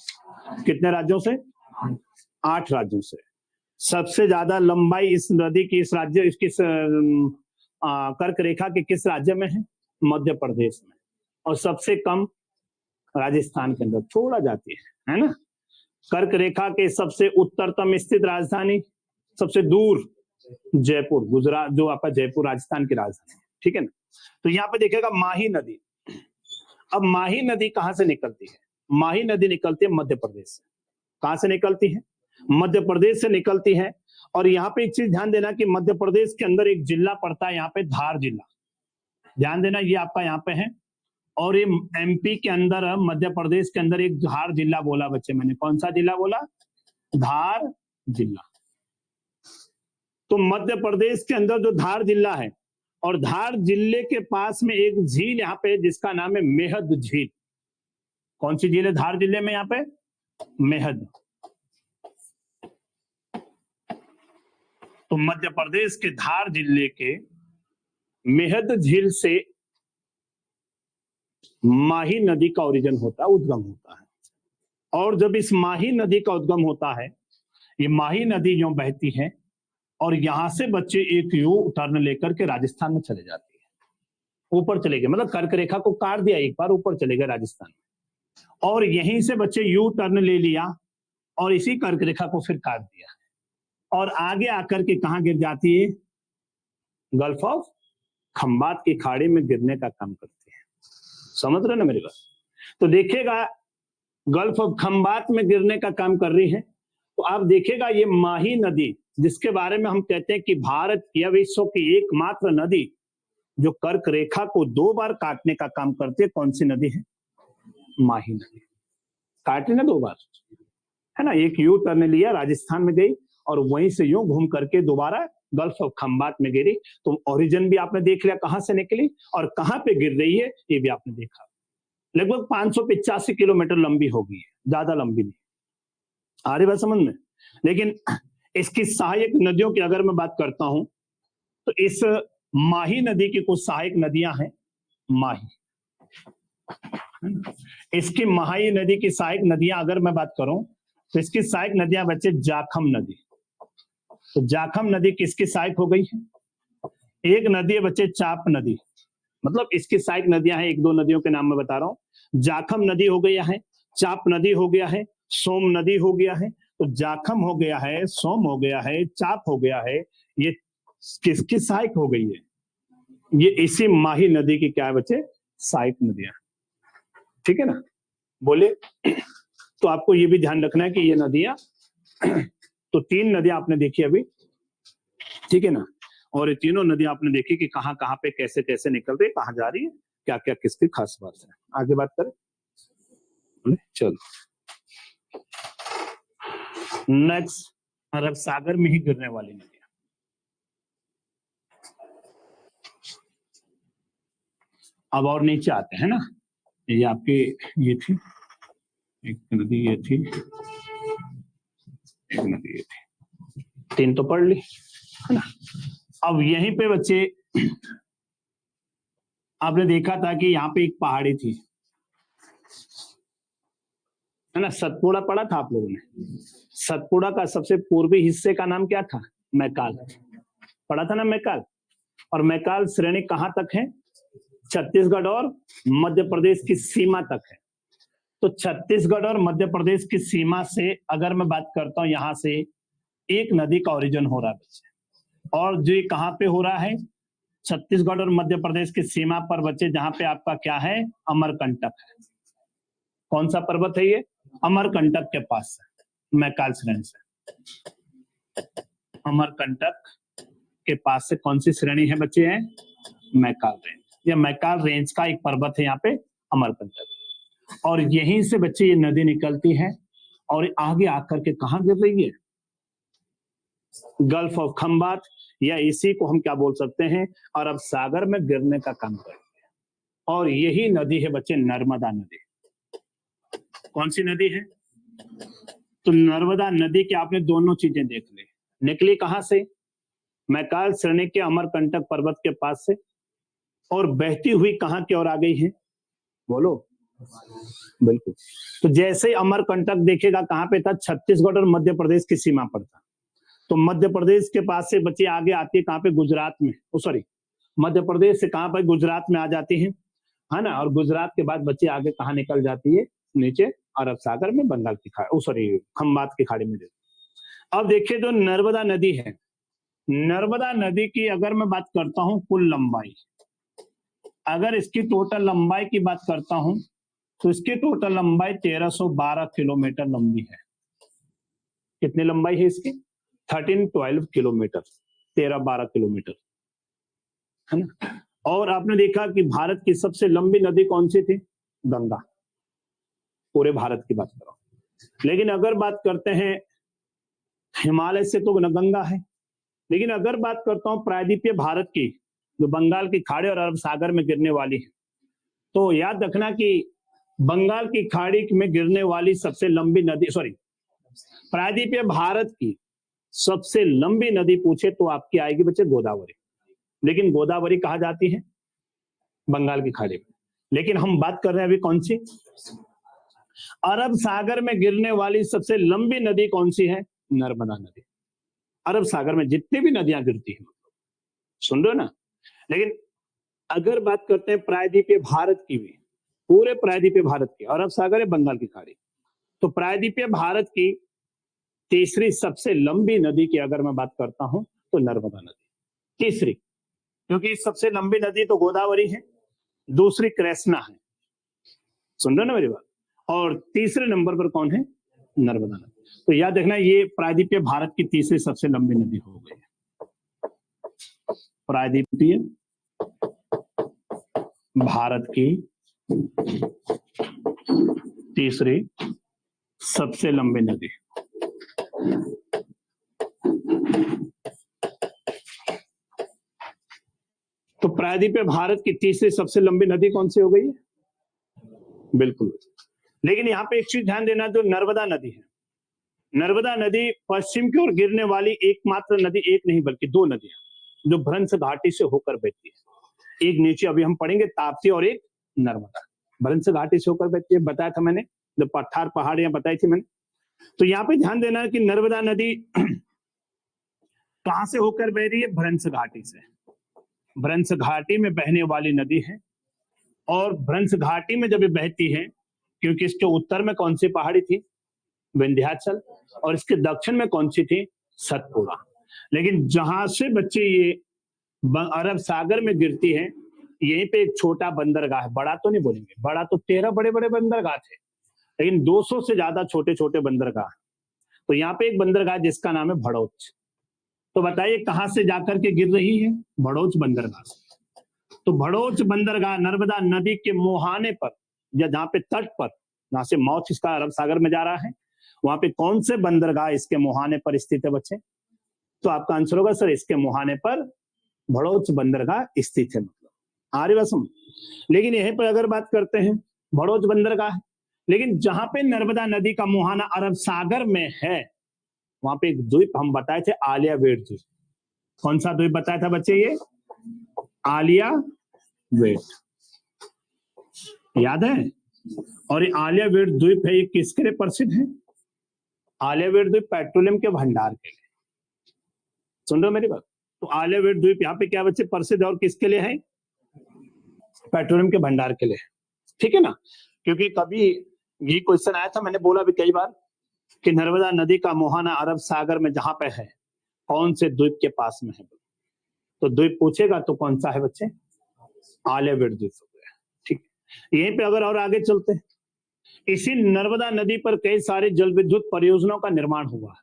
कितने राज्यों से? 8 राज्यों से। सबसे ज्यादा लंबाई इस नदी की, इस राज्य, इसकी कर्क रेखा के किस राज्य में है? मध्य प्रदेश में। और सबसे कम राजस्थान के अंदर थोड़ा जाती है ना। कर्क रेखा के सबसे उत्तरतम स्थित राजधानी, सबसे दूर जयपुर, गुजरात, जो आपका जयपुर राजस्थान की राजधानी, ठीक है ना। तो यहाँ पे देखिएगा माही नदी। अब माही नदी कहाँ से निकलती है? माही नदी निकलती है मध्य प्रदेश से। कहां से निकलती है? मध्य प्रदेश से निकलती है। और यहाँ पे एक चीज ध्यान देना कि मध्य प्रदेश के अंदर एक जिला पड़ता है यहाँ पे, धार जिला। ध्यान देना, ये आपका यहाँ पे है। और ये एमपी के अंदर, मध्य प्रदेश के अंदर एक धार जिला बोला बच्चे मैंने। कौन सा जिला बोला? धार जिला। तो मध्य प्रदेश के अंदर जो धार जिला है, और धार जिले के पास में एक झील यहाँ पे जिसका नाम है मेहद झील। कौन सी झील है धार जिले में? यहाँ पे मेहद। तो मध्य प्रदेश के धार जिले के मेहद झील से माही नदी का ओरिजिन होता है, उद्गम होता है। और जब इस माही नदी का उद्गम होता है, ये माही नदी जो बहती है और यहां से बच्चे एक यू टर्न लेकर के राजस्थान में चले जाती है। ऊपर चले गए, मतलब कर्क रेखा को काट दिया एक बार, ऊपर चले गए राजस्थान में। और यहीं से बच्चे यू टर्न ले लिया और इसी कर्क रेखा को फिर काट दिया और आगे आकर के कहां गिर जाती है? गल्फ ऑफ खंबात की खाड़ी में गिरने का काम करती है। समझ रहे ना मेरी बात? तो देखिएगा, गल्फ ऑफ खंबात में गिरने का काम कर रही है। तो आप देखिएगा ये माही नदी, जिसके बारे में हम कहते हैं कि भारत या विश्व की एकमात्र नदी जो कर्क रेखा को 2 बार काटने का काम करती है, कौन सी नदी है? माही नदी। काटी ना 2 बार, है ना। एक यू टर्न लिया, राजस्थान में गई और वहीं से यूं घूम करके दोबारा गल्फ ऑफ खंबात में गिरी। तो ओरिजिन भी आपने देख लिया कहां से निकली और कहां पे गिर रही है, ये भी आपने देखा। लगभग 585 किलोमीटर लंबी होगी, ज्यादा लंबी नहीं। आ रही बात समझ में? लेकिन इसकी सहायक नदियों की अगर मैं बात करता हूं, तो इस माही नदी की कुछ सहायक नदियां हैं। माही, इसकी माही नदी की सहायक नदियां अगर मैं बात करूं, तो इसकी सहायक नदियां बच्चे जाखम नदी। तो जाखम नदी किसकी सहायक हो गई है? एक नदी है बच्चे चाप नदी। मतलब इसकी सहायक नदियां हैं, 1-2 नदियों के नाम मैं बता रहा हूं। जाखम नदी हो गया है, चाप नदी हो गया है, सोम नदी हो गया है। तो जाखम हो गया है, सोम हो गया है, चाप हो गया है, ये किसकी सहायक हो गई है? ये इसी माही नदी की क्या है बच्चे? सहायक नदियां। ठीक है ना, बोले। तो आपको ये भी ध्यान रखना है कि ये नदियां तो 3 नदियां आपने देखी अभी, ठीक है ना। और ये तीनों नदियां आपने देखी कि कहां कहां पे कैसे कैसे निकल रही है, कहां जा रही है, क्या क्या किसकी खास बात है। आगे बात करें, चलो नेक्स्ट, अरब सागर में ही गिरने वाली नदियां। अब और नीचे आते हैं ना, ये आपकी ये थी एक नदी, ये थी एक नदी, ये थी, 3 तो पढ़ ली, है ना। अब यहीं पे बच्चे आपने देखा था कि यहाँ पे एक पहाड़ी थी, है ना। सतपुड़ा पढ़ा था आप लोगों ने? सतपुड़ा का सबसे पूर्वी हिस्से का नाम क्या था? मैकाल। पढ़ा था ना मैकाल। और मैकाल श्रेणी कहां तक है? छत्तीसगढ़ और मध्य प्रदेश की सीमा तक है। तो छत्तीसगढ़ और मध्य प्रदेश की सीमा से अगर मैं बात करता हूं, यहां से एक नदी का ओरिजिन हो रहा है बच्चे। और जो कहां पे हो रहा है? छत्तीसगढ़ और मध्य प्रदेश की सीमा पर बच्चे, जहां पे आपका क्या है? अमरकंटक है। कौन सा पर्वत है ये? अमरकंटक के पास है, मैकाल श्रेणी से। अमरकंटक के पास से कौन सी श्रेणी है बच्चे? है मैकाल रेंज। या मैकाल रेंज का एक पर्वत है यहाँ पे, अमरकंटक। और यहीं से बच्चे ये नदी निकलती है और आगे आकर के कहां गिर रही है? गल्फ ऑफ खंबात, या इसी को हम क्या बोल सकते हैं? अरब सागर में गिरने का काम करती है। और यही नदी है बच्चे नर्मदा नदी। कौन सी नदी है? तो नर्मदा नदी की आपने दोनों चीजें देख ली। निकली कहां से? मैकाल श्रेणी के अमरकंटक पर्वत के पास से, और बहती हुई कहां की ओर आ गई है? बोलो। बिल्कुल। तो जैसे अमरकंटक देखेगा कहां पे था? छत्तीसगढ़ और मध्य प्रदेश की सीमा पर था। तो मध्य प्रदेश के पास से बच्चे आगे आती है कहां पे? गुजरात में। सॉरी, मध्य प्रदेश से कहां पर? गुजरात में आ जाती है ना। और गुजरात के बाद बच्चे आगे कहां निकल जाती है? नीचे अरब सागर में, बंगाल की खाड़ी, सॉरी खंबात की खाड़ी में। अब देखिए जो नर्मदा नदी है, नर्मदा नदी की अगर मैं बात करता हूं कुल लंबाई, अगर इसकी टोटल लंबाई की बात करता हूं तो इसकी टोटल लंबाई 1312 किलोमीटर लंबी है। कितनी लंबाई है इसकी? 1312 किलोमीटर, 1312 किलोमीटर, है ना। और आपने देखा कि भारत की सबसे लंबी नदी कौन सी थी? गंगा, पूरे भारत की बात करो। लेकिन अगर बात करते हैं हिमालय से तो न गंगा है, लेकिन अगर बात करता हूं प्रायद्वीपीय भारत की, जो बंगाल की खाड़ी और अरब सागर में गिरने वाली है, तो याद रखना कि बंगाल की खाड़ी में गिरने वाली सबसे लंबी नदी, सॉरी, प्रायद्वीपीय भारत की सबसे लंबी नदी पूछे तो आपकी आएगी बच्चे गोदावरी। लेकिन गोदावरी कहा जाती है बंगाल की खाड़ी में। लेकिन हम बात कर रहे हैं अभी कौन सी? अरब सागर में गिरने वाली सबसे लंबी नदी कौन सी है? नर्मदा नदी। अरब सागर में जितनी भी नदियां गिरती हैं, सुन रहे हो ना। लेकिन अगर बात करते हैं प्रायद्वीपीय भारत की भी, पूरे प्रायद्वीपीय भारत की, अरब सागर है बंगाल की खाड़ी, तो प्रायद्वीपीय भारत की तीसरी सबसे लंबी नदी की अगर मैं बात करता हूं तो नर्मदा नदी तीसरी, क्योंकि सबसे लंबी नदी तो गोदावरी है, दूसरी कृष्णा है, सुन रहे ना मेरी बात, और तीसरे नंबर पर कौन है? नर्मदा नदी। तो याद रखना ये प्रायद्वीपीय भारत की तीसरी सबसे लंबी नदी हो गई है। प्रायद्वीपीय भारत की तीसरी सबसे लंबी नदी। तो प्रायद्वीपीय भारत की तीसरी सबसे लंबी नदी कौन सी हो गई? बिल्कुल। लेकिन यहाँ पे एक चीज ध्यान देना, जो नर्मदा नदी है, नर्मदा नदी पश्चिम की ओर गिरने वाली एकमात्र नदी, एक नहीं बल्कि दो नदियां जो भ्रंश घाटी से होकर बहती है। एक नीचे अभी हम पढ़ेंगे ताप्ती, और एक नर्मदा। भ्रंश घाटी से होकर बहती है, बताया था मैंने, जो पठार पहाड़ियां बताई थी मैंने। तो यहाँ पे ध्यान देना कि नर्मदा नदी कहां से होकर बह रही है? भ्रंश घाटी से। भ्रंश घाटी में बहने वाली नदी है। और भ्रंश घाटी में जब ये बहती है, क्योंकि इसके उत्तर में कौन सी पहाड़ी थी? विंध्याचल, और इसके दक्षिण में कौन सी थी? सतपुड़ा। लेकिन जहां से बच्चे ये अरब सागर में गिरती है, यहीं पे एक छोटा बंदरगाह है, बड़ा तो नहीं बोलेंगे, बड़ा तो 13 बड़े बड़े बंदरगाह थे, लेकिन 200 से ज्यादा छोटे छोटे बंदरगाह। तो यहाँ पे एक बंदरगाह जिसका नाम है भड़ोच। तो बताइए कहां से जाकर के गिर रही है? भड़ोच बंदरगाह से। तो भड़ोच बंदरगाह नर्मदा नदी के मुहाने पर, या जहां पे तट पर, जहां से माउथ इसका अरब सागर में जा रहा है, वहां पे कौन से बंदरगाह इसके मुहाने पर स्थित है बच्चे? तो आपका आंसर होगा सर, इसके मुहाने पर भड़ोच बंदरगाह स्थित है। मतलब आ रही बात समझ? लेकिन यहीं पर अगर बात करते हैं, भड़ोच बंदरगाह है, लेकिन जहां पे नर्मदा नदी का मुहाना अरब सागर में है, वहां पे एक द्वीप हम बताए थे, आलिया वेट द्वीप। कौन सा द्वीप बताया था बच्चे? ये आलिया वेट, याद है? और ये आलिया वेट द्वीप है, ये किसके लिए प्रसिद्ध है? आलिया वेट द्वीप पेट्रोलियम के भंडार के लिए। सुन रहे हो मेरी बात? तो आलिया वेट द्वीप यहाँ पे क्या बच्चे प्रसिद्ध है, और किसके लिए है? पेट्रोलियम के भंडार के लिए, ठीक है ना। क्योंकि कभी ये क्वेश्चन आया था, मैंने बोला भी कई बार कि नर्मदा नदी का मुहाना अरब सागर में जहां पे है, कौन से द्वीप के पास में है? तो द्वीप पूछेगा तो कौन सा है बच्चे? आलिया वेट द्वीप हो गया, ठीक। यहीं पे अगर और आगे चलते हैं, इसी नर्मदा नदी पर कई सारे जल विद्युत परियोजनाओं का निर्माण हुआ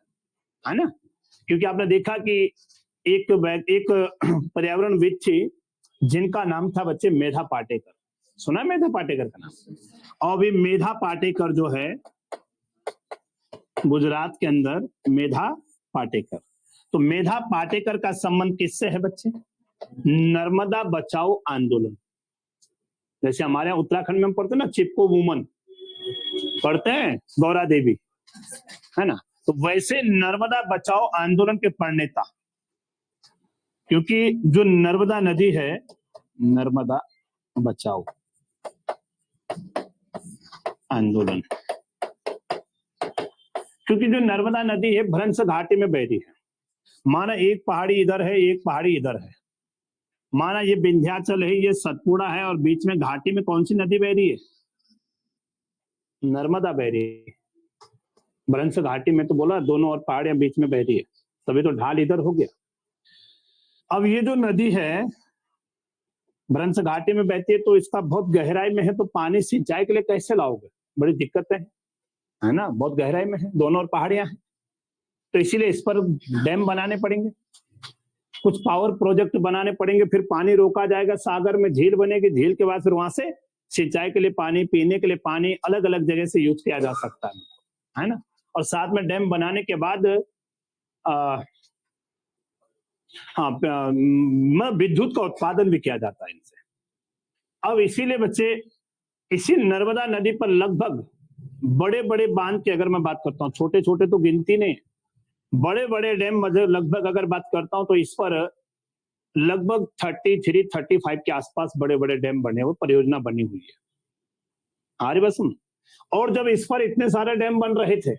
है ना। क्योंकि आपने देखा कि एक पर्यावरणविद थी जिनका नाम था बच्चे मेधा पाटेकर। सुना मेधा पाटेकर का नाम? और भी मेधा पाटेकर जो है गुजरात के अंदर, मेधा पाटेकर। तो मेधा पाटेकर का संबंध किससे है बच्चे? नर्मदा बचाओ आंदोलन। जैसे हमारे यहाँ उत्तराखंड में हम पढ़ते हैं ना, चिपको वुमन पढ़ते हैं, गौरा देवी, है ना। तो वैसे नर्मदा बचाओ आंदोलन के प्रणेता, क्योंकि जो नर्मदा नदी है, नर्मदा बचाओ आंदोलन, क्योंकि जो नर्मदा नदी है भ्रंश घाटी में बह रही है। माना एक पहाड़ी इधर है, एक पहाड़ी इधर है, माना ये विंध्याचल है, ये सतपुड़ा है, और बीच में घाटी में कौन सी नदी बह रही है? नर्मदा बह रही है। भ्रंश घाटी में तो बोला दोनों और पहाड़ियां बीच में बह रही है, तभी तो ढाल इधर हो गया। अब ये जो नदी है भ्रंश घाटी में बहती है, तो इसका बहुत गहराई में है, तो पानी सिंचाई के लिए कैसे लाओगे? बड़ी दिक्कतें हैं, है ना, बहुत गहराई में है, दोनों ओर पहाड़ियां हैं, तो इसीलिए इस पर डैम बनाने पड़ेंगे, कुछ पावर प्रोजेक्ट बनाने पड़ेंगे, फिर पानी रोका जाएगा सागर में, झील बनेगी, झील के बाद फिर वहां से सिंचाई के लिए पानी, पीने के लिए पानी अलग अलग जगह से यूज किया जा सकता है ना। और साथ में डैम बनाने के बाद विद्युत का उत्पादन भी किया जाता है इनसे। अब इसीलिए बच्चे इसी नर्मदा नदी पर लगभग बड़े बड़े बांध की अगर मैं बात करता हूँ, छोटे छोटे तो गिनती नहीं, बड़े बड़े डैम लगभग अगर बात करता हूँ तो इस पर लगभग 33-35 के आसपास बड़े बड़े डैम बने हुए, परियोजना बनी हुई है। आरे बस। और जब इस पर इतने सारे डैम बन रहे थे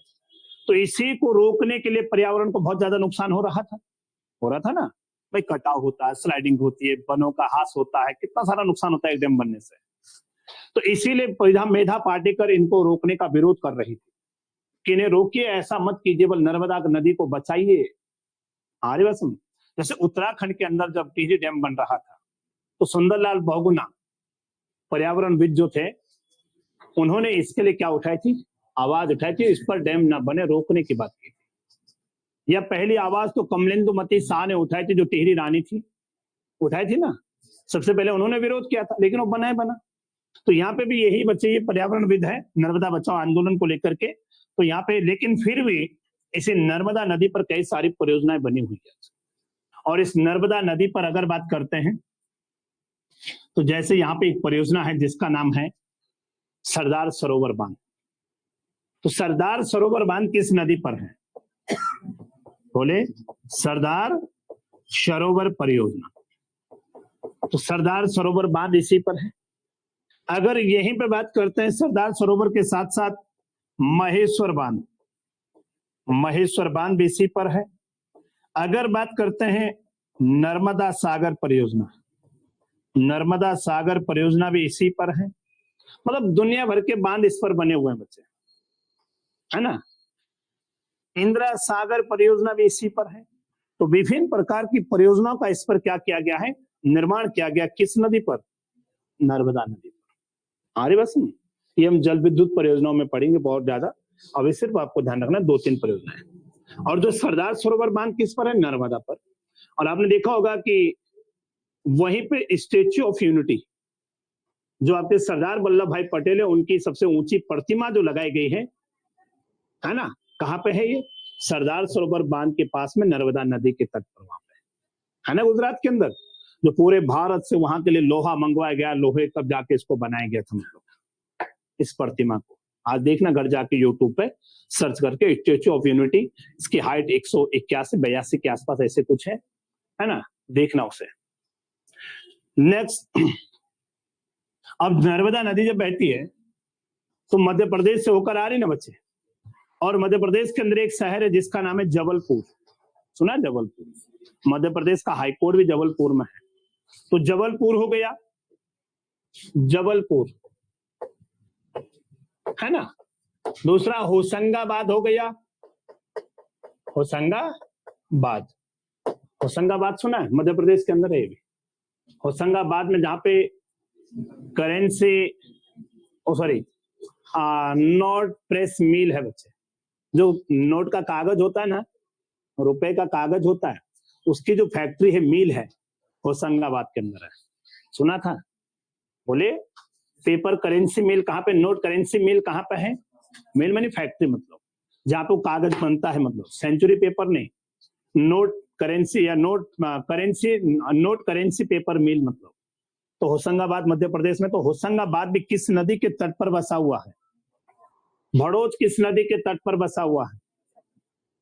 तो इसी को रोकने के लिए पर्यावरण को बहुत ज्यादा नुकसान हो रहा था ना भाई, कटाव होता है, स्लाइडिंग होती है, वनों का हास होता है, कितना सारा नुकसान होता है एक डैम बनने से। तो इसीलिए मेधा पाटेकर इनको रोकने का विरोध कर रही थी कि इन्हें रोकिए, ऐसा मत कीजिए, बल नर्मदा नदी को बचाइए। आर्यवसम। जैसे उत्तराखंड के अंदर जब टिहरी डैम बन रहा था तो सुंदरलाल बहुगुणा पर्यावरणविद जो थे, उन्होंने इसके लिए क्या उठाई थी, आवाज उठाई थी, इस पर डैम ना बने, रोकने की बात की थी। यह पहली आवाज तो कमलेंदुमती शाह ने उठाई थी, जो टिहरी रानी थी, उठाई थी ना, सबसे पहले उन्होंने विरोध किया था, लेकिन वो बना है बना। तो यहाँ पे भी यही बच्चे, ये पर्यावरणविद है नर्मदा बचाओ आंदोलन को लेकर के, तो यहाँ पे लेकिन फिर भी इसे नर्मदा नदी पर कई सारी परियोजनाएं बनी हुई है। और इस नर्मदा नदी पर अगर बात करते हैं तो जैसे यहाँ पे एक परियोजना है जिसका नाम है सरदार सरोवर बांध। तो सरदार सरोवर बांध किस नदी पर है? बोले, सरदार सरोवर परियोजना। तो सरदार सरोवर बांध इसी पर है। अगर यहीं पे बात करते हैं सरदार सरोवर के साथ साथ महेश्वर बांध, महेश्वर बांध भी इसी पर है। अगर बात करते हैं नर्मदा सागर परियोजना, नर्मदा सागर परियोजना भी इसी पर है। मतलब दुनिया भर के बांध इस पर बने हुए हैं बच्चे, है ना। इंदिरा सागर परियोजना भी इसी पर है। तो विभिन्न प्रकार की परियोजनाओं का इस पर क्या किया गया है, निर्माण किया गया। किस नदी पर? नर्मदा नदी पर। आरे बस, ये हम जल विद्युत परियोजनाओं में पढ़ेंगे बहुत ज्यादा। अभी सिर्फ आपको ध्यान रखना 2-3 परियोजनाएं। और जो सरदार सरोवर बांध किस पर है? नर्मदा पर। और आपने देखा होगा कि वहीं पे स्टेच्यू ऑफ यूनिटी, जो आपके सरदार वल्लभ भाई पटेल है, उनकी सबसे ऊंची प्रतिमा जो लगाई गई है ना, कहाँ पे है ये? सरदार सरोवर बांध के पास में, नर्मदा नदी के तट पर, वहां पे है ना, गुजरात के अंदर। जो पूरे भारत से वहां के लिए लोहा मंगवाया गया, लोहे तब जाके इसको बनाया गया था, मतलब इस प्रतिमा को। आज देखना घर जाके यूट्यूब पे सर्च करके स्टेच्यू ऑफ यूनिटी, इसकी हाइट 181-82 के आसपास ऐसे कुछ है ना, देखना उसे। नेक्स्ट, अब नर्मदा नदी जब बहती है तो मध्य प्रदेश से होकर आ रही ना बच्चे, और मध्य प्रदेश के अंदर एक शहर है जिसका नाम है जबलपुर। सुना? जबलपुर। मध्य प्रदेश का हाईकोर्ट भी जबलपुर में है। तो जबलपुर हो गया, जबलपुर, है ना। दूसरा होशंगाबाद हो गया, होशंगाबाद। होशंगाबाद सुना है? मध्य प्रदेश के अंदर है ये भी। होशंगाबाद में जहां पे करेंसी, सॉरी, नोट प्रेस मिल है बच्चे, जो नोट का कागज होता है ना, रुपए का कागज होता है, उसकी जो फैक्ट्री है, मिल है, होशंगाबाद के अंदर है। सुना था? बोले, पेपर करेंसी मिल कहाँ पे? नोट करेंसी मिल कहाँ पे है? मिल मानी फैक्ट्री, मतलब जहाँ पे कागज बनता है, मतलब सेंचुरी पेपर नहीं, नोट करेंसी या नोट करेंसी पेपर मिल, मतलब। तो होशंगाबाद मध्य प्रदेश में। तो होशंगाबाद भी किस नदी के तट पर बसा हुआ है? भड़ोच किस नदी के तट पर बसा हुआ है?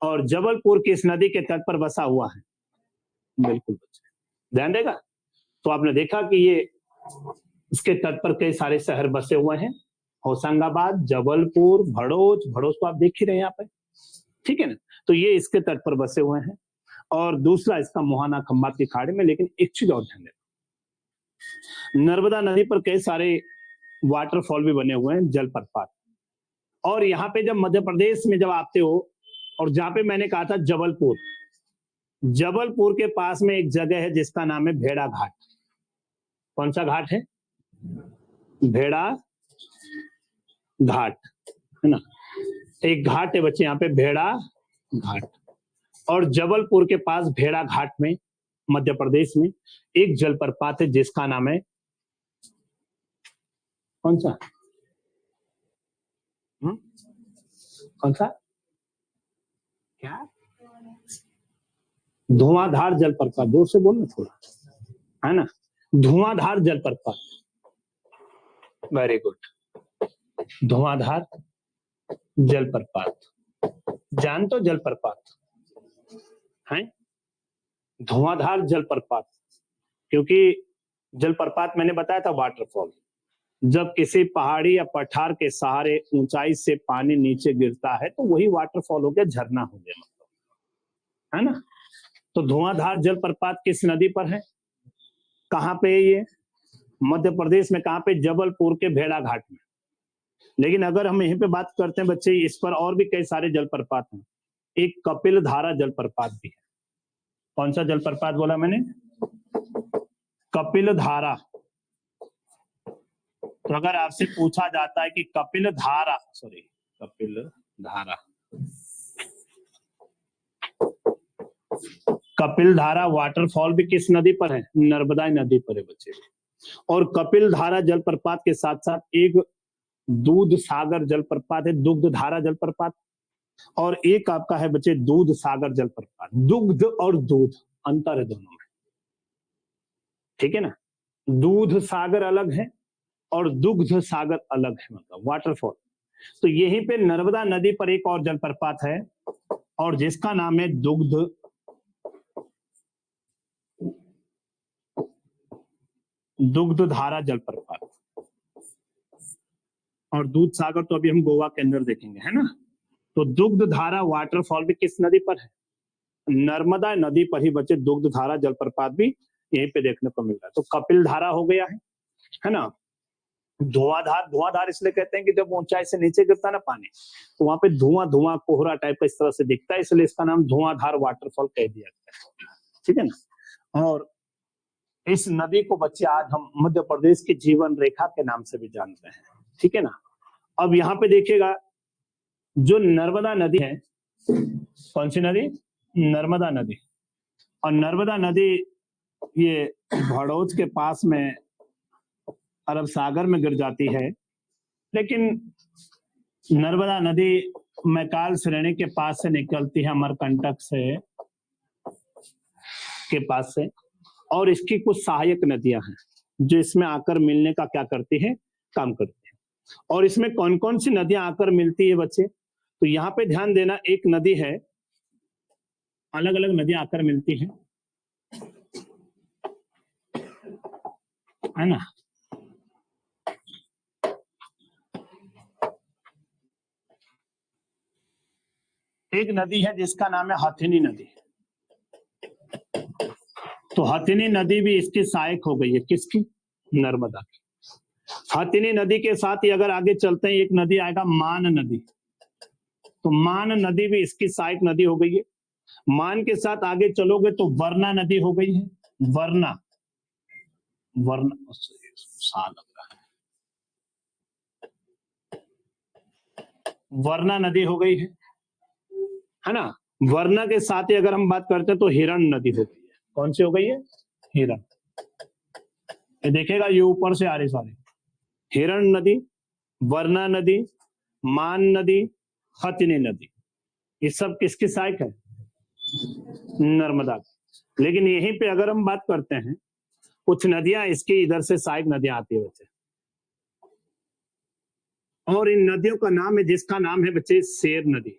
और जबलपुर किस नदी के तट पर बसा हुआ है? बिल्कुल बच्चे, ध्यान देगा। तो आपने देखा कि ये इसके तट पर कई सारे शहर बसे हुए हैं, होशंगाबाद, जबलपुर, भड़ोच। भड़ोच तो आप देख ही रहे हैं यहाँ पे, ठीक है ना। तो ये इसके तट पर बसे हुए हैं। और दूसरा इसका मुहाना खंबात की खाड़ी में। लेकिन एक चीज और ध्यान देना, नर्मदा नदी पर कई सारे वाटरफॉल भी बने हुए हैं, जलप्रपात। और यहाँ पे जब मध्य प्रदेश में जब आते हो, और जहां पे मैंने कहा था जबलपुर, जबलपुर के पास में एक जगह है जिसका नाम है भेड़ा घाट। कौन सा घाट है? भेड़ा घाट, है ना। एक घाट है बच्चे यहाँ पे, भेड़ा घाट। और जबलपुर के पास भेड़ा घाट में, मध्य प्रदेश में, एक जलप्रपात है जिसका नाम है कौन सा? कौन सा? क्या? धुआंधार जलप्रपात। जोर से बोलना थोड़ा, है ना। धुआंधार जलप्रपात, वेरी गुड। धुआंधार जलप्रपात, जान तो जलप्रपात है, धुआंधार जलप्रपात। क्योंकि जलप्रपात मैंने बताया था वाटरफॉल, जब किसी पहाड़ी या पठार के सहारे ऊंचाई से पानी नीचे गिरता है तो वही वाटरफॉल हो गया, झरना हो गया, मतलब, है ना। तो धुआंधार जलप्रपात किस नदी पर है? कहां पे है ये? मध्य प्रदेश में। कहां पे? जबलपुर के भेड़ा घाट में। लेकिन अगर हम यहीं पे बात करते हैं बच्चे, इस पर और भी कई सारे जलप्रपात हैं। एक कपिल धारा जलप्रपात भी है। कौन सा जलप्रपात बोला मैंने? कपिल धारा। तो अगर आपसे पूछा जाता है कि कपिल धारा, कपिल धारा वाटरफॉल भी किस नदी पर है? नर्मदा नदी पर है बच्चे। और कपिल धारा जलप्रपात के साथ साथ एक दूध सागर जलप्रपात है, दुग्ध धारा जलप्रपात। और एक आपका है बच्चे दूध सागर जलप्रपात। दुग्ध और दूध अंतर है दोनों में, ठीक है ना। दूध सागर अलग है और दुग्ध सागर अलग है, मतलब वाटरफॉल। तो यहीं पे नर्मदा नदी पर एक और जलप्रपात है और जिसका नाम है दुग्ध धारा जलप्रपात। और दूध सागर तो अभी हम गोवा के अंदर देखेंगे, है ना। तो दुग्ध धारा वाटरफॉल भी किस नदी पर है? नर्मदा नदी पर ही बच्चे दुग्ध धारा जलप्रपात भी यहीं पे देखने को मिल रहा है। तो कपिल धारा हो गया है ना। धुआंधार, धुआंधार इसलिए कहते हैं कि जब ऊंचाई से नीचे गिरता है ना पानी, तो वहां पे धुआं धुआं कोहरा टाइप का इस तरह से दिखता है, इसलिए इसका नाम धुआंधार वाटरफॉल कह दिया गया है, ठीक है ना। और इस नदी को बच्चे आज हम मध्य प्रदेश की जीवन रेखा के नाम से भी जानते हैं, ठीक है ना। अब यहाँ पे देखिएगा, जो नर्मदा नदी है, कौन सी नदी? नर्मदा नदी। और नर्मदा नदी ये भड़ोच के पास में अरब सागर में गिर जाती है। लेकिन नर्मदा नदी मैकाल श्रेणी के पास से निकलती है, अमरकंटक से के पास से। और इसकी कुछ सहायक नदियां हैं जो इसमें आकर मिलने का क्या करती है? काम करती है। और इसमें कौन कौन सी नदियां आकर मिलती है बच्चे? तो यहाँ पे ध्यान देना, एक नदी है, अलग अलग नदियां आकर मिलती हैं, है ना। एक नदी है जिसका नाम है हथिनी नदी। तो हथिनी नदी भी इसकी सहायक हो गई है, किसकी? नर्मदा की। हथिनी नदी के साथ ही अगर आगे चलते हैं, एक नदी आएगा मान नदी। तो मान नदी भी इसकी सहायक नदी हो गई है। मान के साथ आगे चलोगे तो वरना नदी हो गई है। वरना, वरना सा लग रहा है, वरना नदी हो गई है ना। वरना के साथ ही अगर हम बात करते हैं तो हिरण नदी हो गई है। कौन सी हो गई है? हिरण। ये देखिएगा, ये ऊपर से आ रही सारी। हिरण नदी, वरना नदी, मान नदी, हथिनी नदी, ये सब किसकी सहायक है? नर्मदा। लेकिन यहीं पे अगर हम बात करते हैं, कुछ नदियां इसकी इधर से सहायक नदियां आती है बच्चे, और इन नदियों का नाम है, जिसका नाम है बच्चे शेर नदी।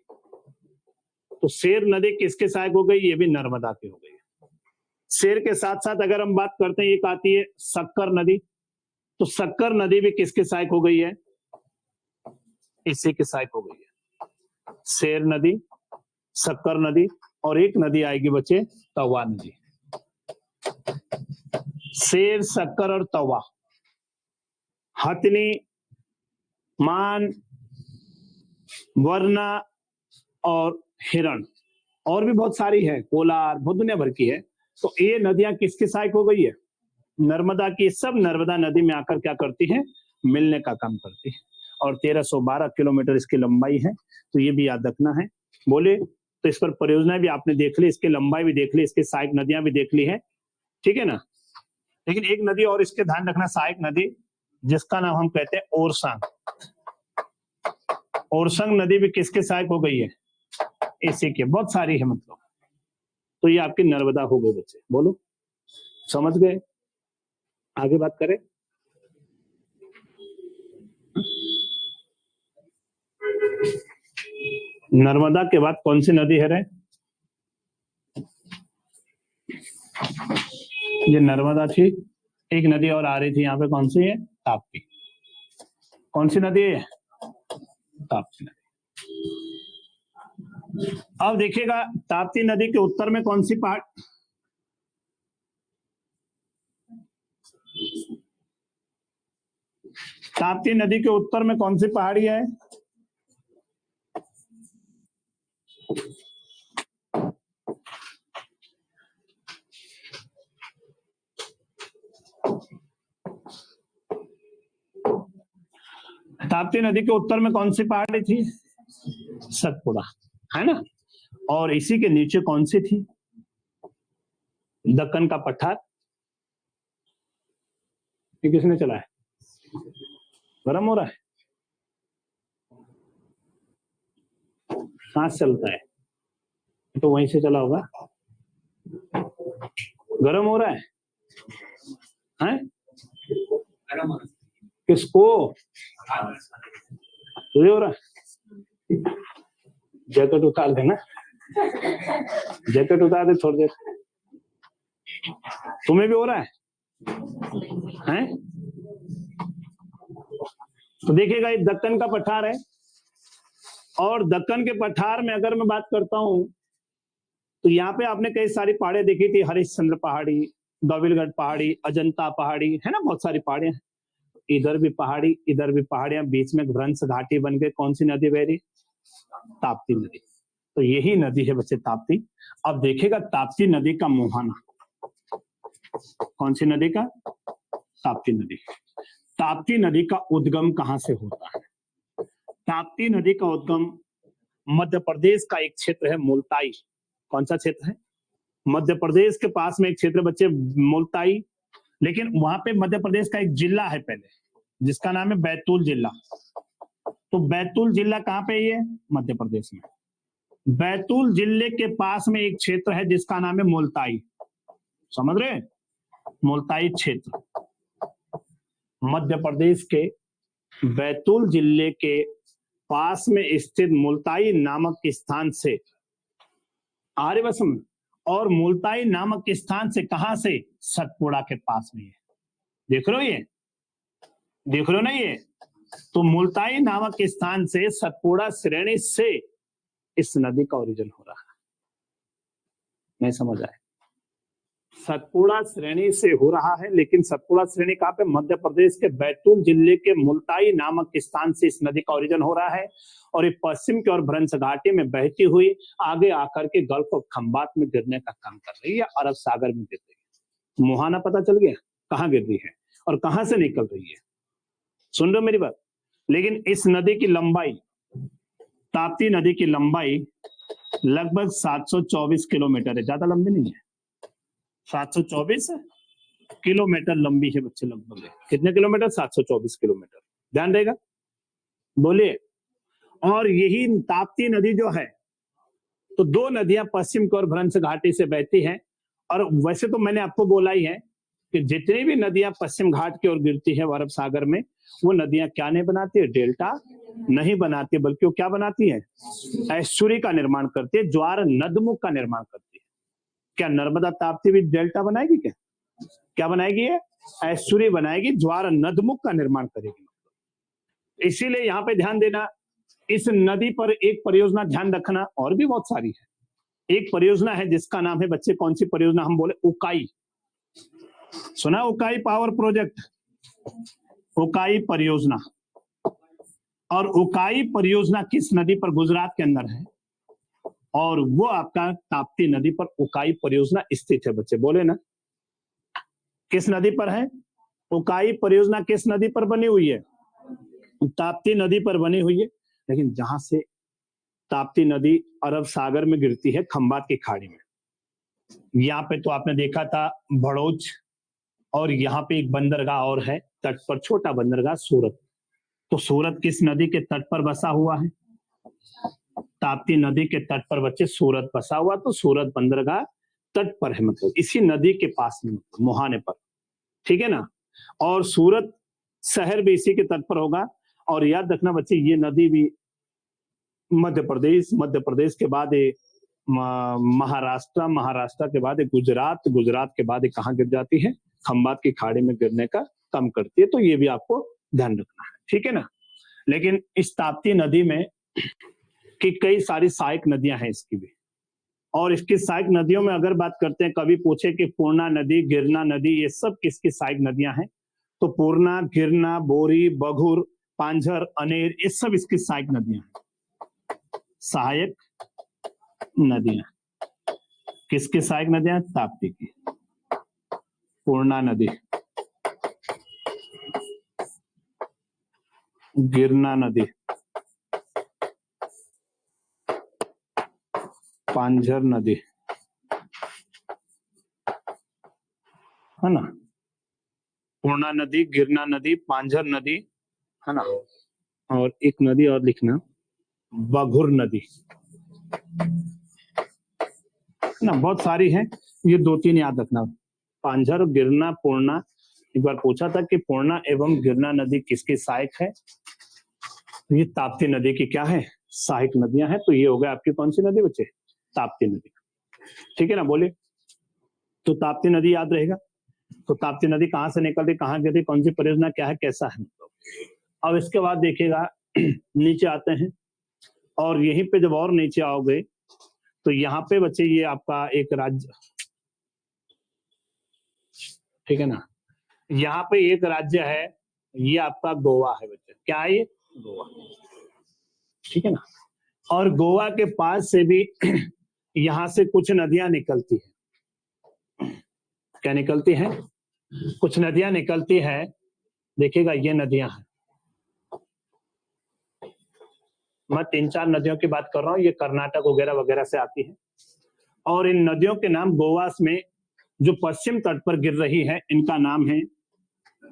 तो शेर नदी किसके सहायक हो गई? ये भी नर्मदा की हो गई। शेर के साथ साथ अगर हम बात करते हैं, एक आती है शक्कर नदी। तो शक्कर नदी भी किसके सहायक हो गई है? इसी के सहायक हो गई है। शेर नदी, शक्कर नदी, और एक नदी आएगी बच्चे तवा नदी। शेर, शक्कर और तवा, हथिनी, मान, वरना और हिरण, और भी बहुत सारी है, कोलार, बहुत दुनिया भर की है। तो ये नदियां किसके सहायक हो गई है? नर्मदा की। सब नर्मदा नदी में आकर क्या करती है? मिलने का काम करती है। और 1312 किलोमीटर इसकी लंबाई है, तो ये भी याद रखना है। बोले तो इस पर परियोजना भी आपने देख ली, इसकी लंबाई भी देख ली, इसके सहायक नदियां भी देख ली है, ठीक है ना। लेकिन एक नदी और इसके ध्यान रखना, सहायक नदी, जिसका नाम हम कहते हैं ओरसंग। ओरसंग नदी भी किसके सहायक हो गई है? इसी के। बहुत सारी है मतलब। तो ये आपकी नर्मदा हो गई बच्चे। बोलो, समझ गए? आगे बात करें। नर्मदा के बाद कौन सी नदी है रे? ये नर्मदा थी, एक नदी और आ रही थी यहाँ पे, कौन सी है? ताप्ती। कौन सी नदी है? ताप्ती नदी। अब देखिएगा, ताप्ती नदी के उत्तर में कौन सी पहाड़? ताप्ती नदी के उत्तर में कौन सी पहाड़ी है? ताप्ती नदी के उत्तर में कौन सी पहाड़ी थी? सतपुड़ा, है ना। और इसी के नीचे कौन सी थी? दक्कन का पठार। ये किसने चलाया? गर्म हो रहा है, सांस चलता है, तो वहीं से चला होगा। गर्म हो रहा है, हैं? किसको? तुझे हो रहा है? जैकेट उतार देना, जैकेट उतार दे थोड़ी देर। तुम्हें भी हो रहा है, हैं? तो देखिएगा, ये दक्कन का पठार है। और दक्कन के पठार में अगर मैं बात करता हूं, तो यहाँ पे आपने कई सारी पहाड़े देखी थी, हरिश्चंद्र पहाड़ी, गविलगढ़ पहाड़ी, अजंता पहाड़ी, है ना, बहुत सारी पहाड़ियां। इधर भी पहाड़ी, इधर भी पहाड़ियां, बीच में भ्रंश घाटी बन गई। कौन सी नदी बह रही? ताप्ती नदी। तो यही नदी है बच्चे, ताप्ती। अब देखेगा ताप्ती नदी का मुहाना। कौन सी नदी का? ताप्ती नदी। ताप्ती नदी का उद्गम कहां से होता है? ताप्ती नदी का उद्गम मध्य प्रदेश का एक क्षेत्र है, मुल्ताई। कौन सा क्षेत्र है? मध्य प्रदेश के पास में एक क्षेत्र बच्चे, मुल्ताई। लेकिन वहां पे मध्य प्रदेश का एक जिला है पहले, जिसका नाम है बैतूल जिला। तो बैतूल जिला कहाँ पे है? ये मध्य प्रदेश में। बैतूल जिले के पास में एक क्षेत्र है जिसका नाम है मुल्ताई। समझ रहे? मुल्ताई क्षेत्र मध्य प्रदेश के बैतूल जिले के पास में स्थित मुल्ताई नामक स्थान से, आर्यवसम, और मुल्ताई नामक स्थान से कहां से? सतपुड़ा के पास में है। देख रहे हो ये? देख रहे हो ना ये? तो मुल्ताई नामक स्थान से, सतपुड़ा श्रेणी से इस नदी का ओरिजिन हो रहा है। नहीं समझ आए? सतपुड़ा श्रेणी से हो रहा है, लेकिन सतपुड़ा श्रेणी कहां पे? मध्य प्रदेश के बैतूल जिले के मुल्ताई नामक स्थान से इस नदी का ओरिजिन हो रहा है। और ये पश्चिम की ओर भ्रंश घाटी में बहती हुई आगे आकर के गल्फ ऑफ खंबात में गिरने का काम कर रही है, अरब सागर में गिर रही है। मुहाना पता चल गया कहाँ गिर रही है और कहां से निकल रही है? सुन रहे हो मेरी बात? लेकिन इस नदी की लंबाई, ताप्ती नदी की लंबाई लगभग 724 किलोमीटर है, ज्यादा लंबी नहीं है। 724 किलोमीटर लंबी है बच्चे, लगभग। कितने किलोमीटर? 724 किलोमीटर। ध्यान देगा, बोलिए। और यही ताप्ती नदी जो है, तो दो नदियां पश्चिम की ओर भ्रंश घाटी से बहती हैं। और वैसे तो मैंने आपको बोला ही है कि जितनी भी नदियां पश्चिम घाट की ओर गिरती है अरब सागर में, वो नदियां क्या नहीं बनाती है? डेल्टा नहीं बनाती, बल्कि वो क्या बनाती है? एस्चुरी का निर्माण करती है, ज्वार नदमुख का निर्माण करती है। क्या नर्मदा ताप्ती भी डेल्टा बनाएगी? क्या क्या बनाएगी? ये एस्चुरी बनाएगी, ज्वार नदमुख का निर्माण करेगी। इसीलिए यहाँ पे ध्यान देना, इस नदी पर एक परियोजना ध्यान रखना, और भी बहुत सारी है। एक परियोजना है जिसका नाम है बच्चे, कौन सी परियोजना? हम बोले उकाई। सुना उकाई पावर प्रोजेक्ट? उकाई परियोजना। और उकाई परियोजना किस नदी पर? गुजरात के अंदर है। और वो आपका ताप्ती नदी पर उकाई परियोजना स्थित है बच्चे, बोले ना। किस नदी पर है? उकाई परियोजना किस नदी पर बनी हुई है? ताप्ती नदी पर बनी हुई है। लेकिन जहां से ताप्ती नदी अरब सागर में गिरती है, खंबात की खाड़ी में, यहाँ पे तो आपने देखा था भड़ोच, और यहाँ पे एक बंदरगाह और है तट पर, छोटा बंदरगाह सूरत। तो सूरत किस नदी के तट पर बसा हुआ है? ताप्ती नदी के तट पर बच्चे सूरत बसा हुआ। तो सूरत बंदरगाह तट पर है, मतलब इसी नदी के पास में, मुहाने पर, ठीक है ना। और सूरत शहर भी इसी के तट पर होगा। और याद रखना बच्चे, ये नदी भी मध्य प्रदेश के बाद महाराष्ट्र, महाराष्ट्र के बाद गुजरात, गुजरात के बाद कहाँ गिर जाती है? खंबात की खाड़ी में गिरने का काम करती है। तो ये भी आपको ध्यान रखना है, ठीक है ना। लेकिन इस ताप्ती नदी में कि कई सारी सहायक नदियां हैं इसकी भी, और इसकी सहायक नदियों में अगर बात करते हैं, कभी पूछे कि पूर्णा नदी, गिरना नदी, ये सब किसकी सहायक नदियां हैं? तो पूर्णा, गिरना, बोरी, बघुर, पांझर, अनेर, ये सब इसकी सहायक नदियां हैं। सहायक नदियां किसकी सहायक नदियां? ताप्ती की। पूर्णा नदी, गिरना नदी, पांझर नदी, है ना। पूर्णा नदी, गिरना नदी, पांझर नदी, है ना। और एक नदी और लिखना, बघुर नदी, ना। बहुत सारी है, ये दो तीन याद रखना, पांझर, गिरना, पूर्णा। एक बार पूछा था कि पूर्णा एवं गिरना नदी किसकी सहायक है? ये ताप्ती नदी की क्या है? सहायक नदियां हैं। तो ये हो गया आपकी कौन सी नदी बच्चे? ताप्ती नदी, ठीक है ना, बोले। तो ताप्ती नदी याद रहेगा। तो ताप्ती नदी कहाँ से निकल रही, कहाँ गिर रही, कौन सी परियोजना, क्या है, कैसा है। अब इसके बाद देखिएगा नीचे आते हैं, और यहीं पे जब और नीचे आओगे तो यहाँ पे बच्चे ये आपका एक राज्य, ठीक है ना। यहाँ पे एक राज्य है, ये आपका गोवा है बच्चे। क्या है ये? गोवा, ठीक है ना। और गोवा के पास से भी यहाँ से कुछ नदियां निकलती हैं। क्या निकलती हैं? कुछ नदियां निकलती है। देखिएगा ये नदियां हैं, मैं तीन चार नदियों की बात कर रहा हूँ, ये कर्नाटक वगैरह वगैरह से आती है। और इन नदियों के नाम गोवा में जो पश्चिम तट पर गिर रही है, इनका नाम है,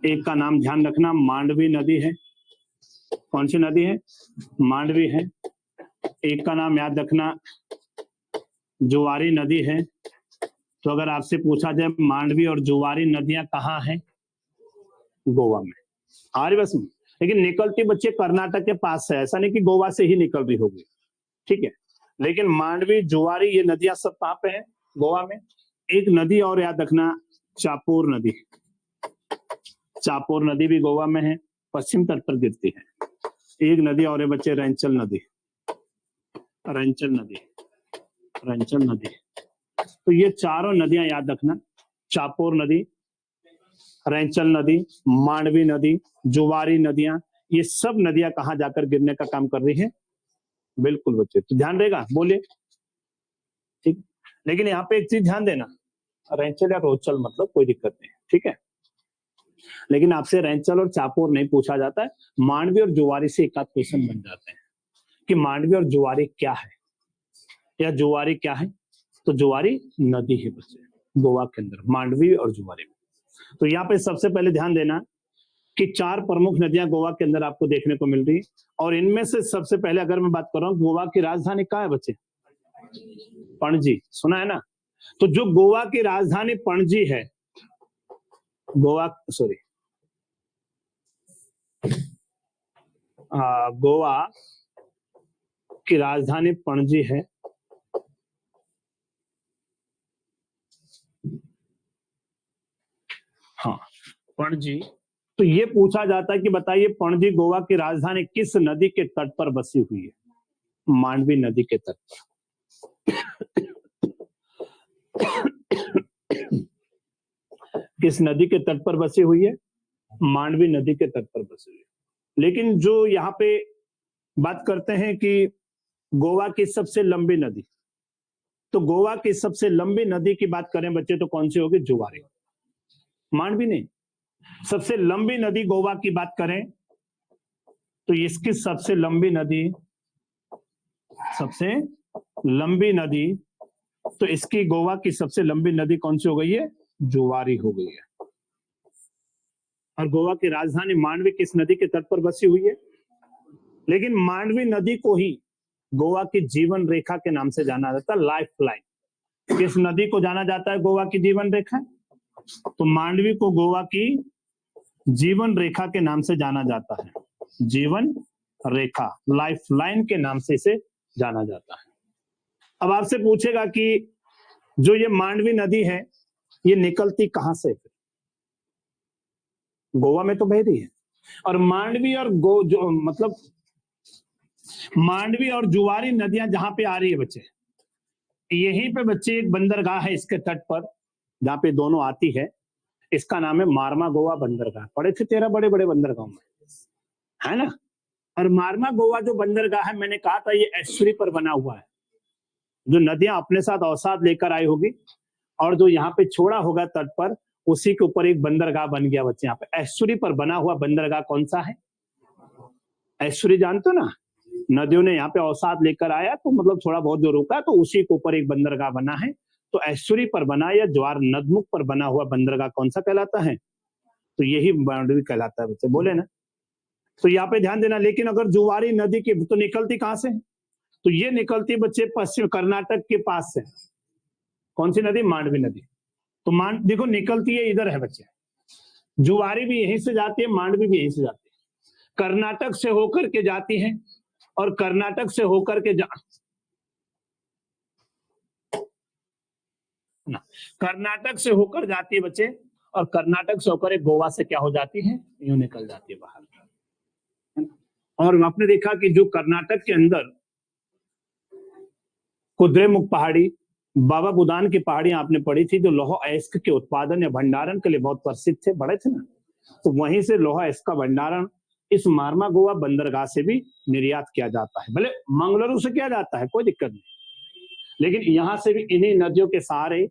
एक का नाम ध्यान रखना, मांडवी नदी है। कौन सी नदी है? मांडवी है। एक का नाम याद रखना, जुआरी नदी है। तो अगर आपसे पूछा जाए मांडवी और जुआरी नदियां कहाँ हैं? गोवा में, आर्य बस में। लेकिन निकलती बच्चे कर्नाटक के पास से, ऐसा नहीं कि गोवा से ही निकल रही होगी, ठीक है। लेकिन मांडवी, जुआरी, ये नदियां सब कहाँ पे हैं? गोवा में। एक नदी और याद रखना, चापोर नदी। चापोर नदी भी गोवा में है, पश्चिम तट पर गिरती है। एक नदी और है बच्चे, रेंचल नदी। रेंचल नदी, रेंचल नदी। तो ये चारों नदियां याद रखना, चापोर नदी, रेंचल नदी, मांडवी नदी, जुवारी नदियां, ये सब नदियां कहां जाकर गिरने का काम कर रही है? बिल्कुल बच्चे, तो ध्यान रहेगा, बोलिए, ठीक। लेकिन यहाँ पे एक चीज ध्यान देना, रेंचल या रोचल मतलब कोई दिक्कत नहीं, ठीक है। लेकिन आपसे रेंचल और चापोर नहीं पूछा जाता है, मांडवी और जुवारी से एक आध क्वेश्चन बन जाते हैं कि मांडवी और जुवारी क्या है, या जुवारी क्या है। तो जुवारी नदी है बच्चे गोवा के अंदर, मांडवी और जुवारी में। तो यहाँ पे सबसे पहले ध्यान देना कि चार प्रमुख नदियां गोवा के अंदर आपको देखने को मिल रही, और इनमें से सबसे पहले अगर मैं बात कर रहा हूँ, गोवा की राजधानी कहाँ है बच्चे? पणजी, सुना है ना। तो जो गोवा की राजधानी पणजी है, गोवा, सॉरी, गोवा की राजधानी पणजी है। हाँ, पणजी। तो ये पूछा जाता है कि बताइए पणजी गोवा की राजधानी किस नदी के तट पर बसी हुई है? मांडवी नदी के तट पर। किस नदी के तट पर बसी हुई है? मांडवी नदी के तट पर बसी हुई है। लेकिन जो यहाँ पे बात करते हैं कि गोवा की सबसे लंबी नदी, तो गोवा की सबसे लंबी नदी की बात करें बच्चे तो कौन सी होगी? जुवारी। मांडवी नहीं, सबसे लंबी नदी गोवा की बात करें तो इसकी सबसे लंबी नदी, सबसे लंबी नदी, तो इसकी गोवा की सबसे लंबी नदी कौन सी हो गई है? जुवारी हो गई है। और गोवा की राजधानी मांडवी किस नदी के तट पर बसी हुई है? लेकिन मांडवी नदी को ही गोवा की जीवन रेखा के नाम से जाना जाता है, लाइफ लाइन। किस नदी को जाना जाता है गोवा की जीवन रेखा? तो मांडवी को गोवा की जीवन रेखा के नाम से जाना जाता है, जीवन रेखा, लाइफ लाइन के नाम से इसे जाना जाता है। अब आपसे पूछेगा कि जो ये मांडवी नदी है ये निकलती कहां से? गोवा में तो बह रही है। और मांडवी और जो मतलब मांडवी और जुवारी नदियां जहां पे आ रही है बच्चे, यहीं पे बच्चे एक बंदरगाह है इसके तट पर जहां पे दोनों आती है, इसका नाम है मार्मा गोवा बंदरगाह। पढ़े थे 13 बड़े बड़े बंदरगाह में, है ना? और मार्मा गोवा जो बंदरगाह है, मैंने कहा था ये एस्चुरी पर बना हुआ है। जो नदियां अपने साथ अवसाद लेकर आई होगी और जो यहाँ पे छोड़ा होगा तट पर, उसी के ऊपर एक बंदरगाह बन गया बच्चे। यहाँ पे एस्चुरी पर बना हुआ बंदरगाह कौन सा है? एस्चुरी जानते हो ना, नदियों ने यहाँ पे अवसाद लेकर आया तो मतलब थोड़ा बहुत जो रुका तो उसी के ऊपर एक बंदरगाह बना है। तो एस्चुरी पर बना या ज्वार नदमुख पर बना हुआ बंदरगाह कौन सा कहलाता है? तो यही मांडवी कहलाता है बच्चे, बोले ना। तो यहाँ पे ध्यान देना। लेकिन अगर जुवारी नदी की तो निकलती कहां से? तो ये निकलती बच्चे पश्चिम कर्नाटक के पास से। कौन सी नदी? मांडवी नदी। तो देखो निकलती है इधर है बच्चे, जुवारी भी यहीं से जाती है, मांडवी भी यहीं से जाती है, कर्नाटक से होकर के जाती है। और कर्नाटक से होकर के कर्नाटक से होकर जाती है बच्चे, और कर्नाटक से होकर गोवा से क्या हो जाती है? यूं निकल जाती है बाहर। और आपने देखा कि जो कर्नाटक के अंदर कुद्रेमुख पहाड़ी, बाबा बुदान की पहाड़ी आपने पढ़ी थी, जो लौह अयस्क के उत्पादन या भंडारण के लिए बहुत प्रसिद्ध थे, बड़े थे ना। तो वहीं से लौह अयस्क का भंडारण इस मार्मा गोवा बंदरगाह से भी निर्यात किया जाता है। भले मंगलुरु से किया जाता है, कोई दिक्कत नहीं, लेकिन यहां से भी इन्हीं नदियों के सहारे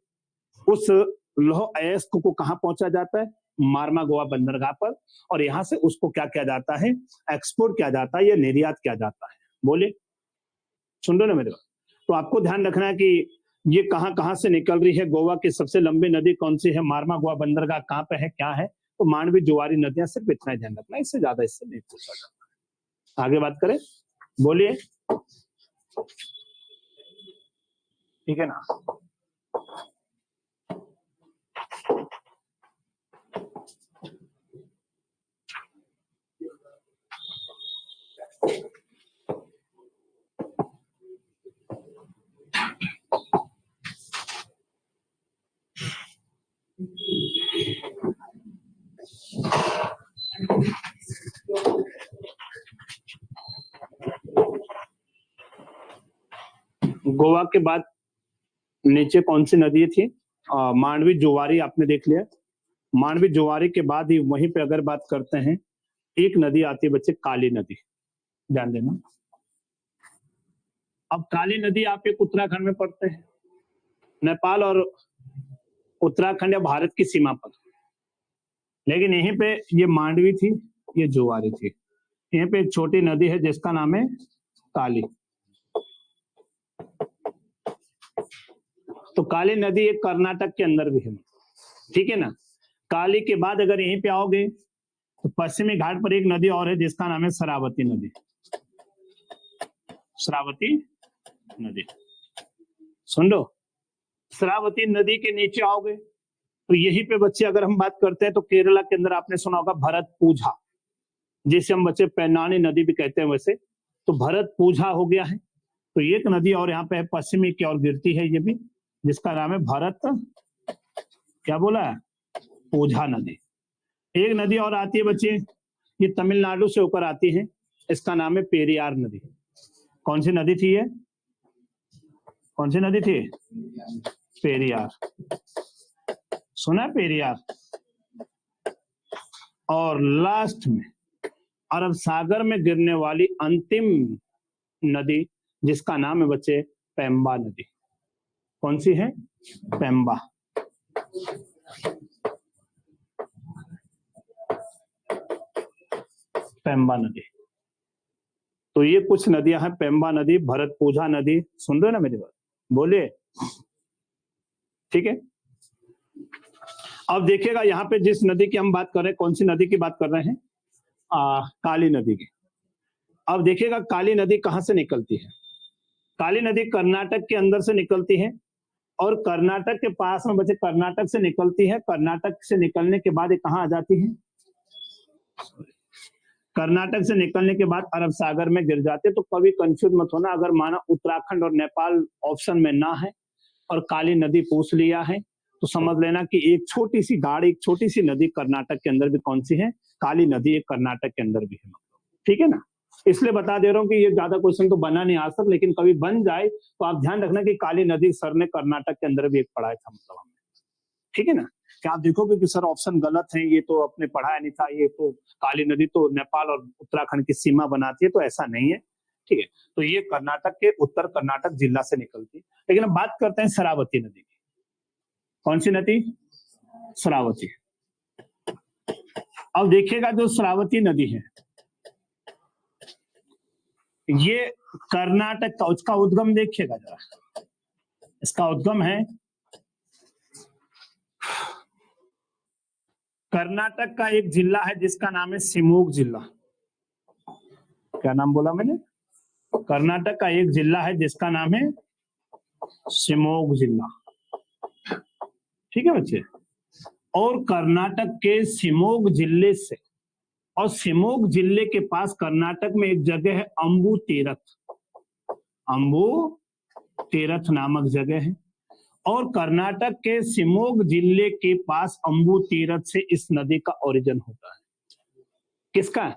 उस लौह अयस्क को कहां पहुंचा जाता है? मार्मा गोवा बंदरगाह पर। और यहां से उसको क्या किया जाता है? एक्सपोर्ट किया जाता है या निर्यात किया जाता है। बोले, सुन रहे ना मेरे बात? तो आपको ध्यान रखना है कि ये कहां कहां से निकल रही है। गोवा की सबसे लंबी नदी कौन सी है? मार्मा गोवा बंदरगाह कहां पे है, क्या है? तो मांडवी जुवारी नदियां, सिर्फ इतना ध्यान रखना, इससे ज्यादा इससे नहीं पूछा जाता। आगे बात करें, बोलिए, ठीक है ना? गोवा के बाद नीचे कौन सी नदी थी? मांडवी जुवारी आपने देख लिया। मांडवी जुवारी के बाद ही वहीं पे अगर बात करते हैं, एक नदी आती है बच्चे, काली नदी। ध्यान देना। अब काली नदी आप एक उत्तराखंड में पढ़ते हैं, नेपाल और उत्तराखंड या भारत की सीमा पर। लेकिन यहीं पे ये मांडवी थी, ये जुवारी थी। यहीं पे एक छोटी नदी है जिसका नाम है काली। तो काली नदी एक कर्नाटक के अंदर भी है, ठीक है ना? काली के बाद अगर यहीं पे आओगे तो पश्चिमी घाट पर एक नदी और है जिसका नाम है शरावती नदी। शरावती नदी, सुन लो। शरावती नदी के नीचे आओगे तो यहीं पे बच्चे अगर हम बात करते हैं तो केरला के अंदर आपने सुना होगा भरत पूजा, जिसे हम बच्चे पैनानी नदी भी कहते हैं वैसे। तो भरत पूजा हो गया है। तो एक नदी और यहाँ पे पश्चिमी की ओर गिरती है, ये भी, जिसका नाम है भरत, क्या बोला है? पूजा नदी। एक नदी और आती है बच्चे, ये तमिलनाडु से होकर आती है, इसका नाम है पेरियार नदी। कौन सी नदी थी ये? कौन सी नदी थी? पेरियार, सुना है पेरियार? और लास्ट में अरब सागर में गिरने वाली अंतिम नदी जिसका नाम है बच्चे पेम्बा नदी। कौन सी है? पेम्बा। पेम्बा नदी। तो ये कुछ नदियां हैं, पेम्बा नदी, भरतपूजा नदी, सुन रहे हो ना मेरी बात? बोलिए, ठीक है। अब देखिएगा यहाँ पे जिस नदी की हम बात कर रहे हैं, कौन सी नदी की बात कर रहे हैं? काली नदी की। अब देखिएगा काली नदी कहाँ से निकलती है। काली नदी कर्नाटक के अंदर से निकलती है, और कर्नाटक के पास में बच्चे, कर्नाटक से निकलती है, कर्नाटक से निकलने के बाद ये कहाँ आ जाती है? कर्नाटक से निकलने के बाद अरब सागर में गिर जाते। तो कभी कंफ्यूज मत होना, अगर माना उत्तराखंड और नेपाल ऑप्शन में ना है और काली नदी पूछ लिया है, तो समझ लेना कि एक छोटी सी गाड़ी, एक छोटी सी नदी कर्नाटक के अंदर भी कौन सी है? काली नदी, एक कर्नाटक के अंदर भी है, मतलब, ठीक है ना। इसलिए बता दे रहा हूँ कि ये ज्यादा क्वेश्चन तो बना नहीं आज तक, लेकिन कभी बन जाए तो आप ध्यान रखना कि काली नदी सर ने कर्नाटक के अंदर भी एक पढ़ाया था, मतलब हमने, ठीक है ना। क्या आप देखोगे कि सर ऑप्शन गलत है, ये तो अपने पढ़ाया नहीं था, ये तो काली नदी तो नेपाल और उत्तराखंड की सीमा बनाती है, तो ऐसा नहीं है, ठीक है। तो ये कर्नाटक के उत्तर कर्नाटक जिला से निकलती है। लेकिन अब बात करते हैं शरावती नदी की। कौन सी नदी? शरावती। अब देखिएगा जो शरावती नदी है, ये कर्नाटक का, उसका उद्गम देखिएगा जरा। इसका उद्गम है कर्नाटक का एक जिला है जिसका नाम है शिमोग जिला। क्या नाम बोला मैंने? कर्नाटक का एक जिला है जिसका नाम है शिमोग जिला, ठीक है बच्चे। और कर्नाटक के शिमोग जिले से, और शिमोग जिले के पास कर्नाटक में एक जगह है अंबू तीरथ। अंबू तीरथ नामक जगह है, और कर्नाटक के शिमोग जिले के पास अंबू तीरथ से इस नदी का ओरिजिन होता है। किसका?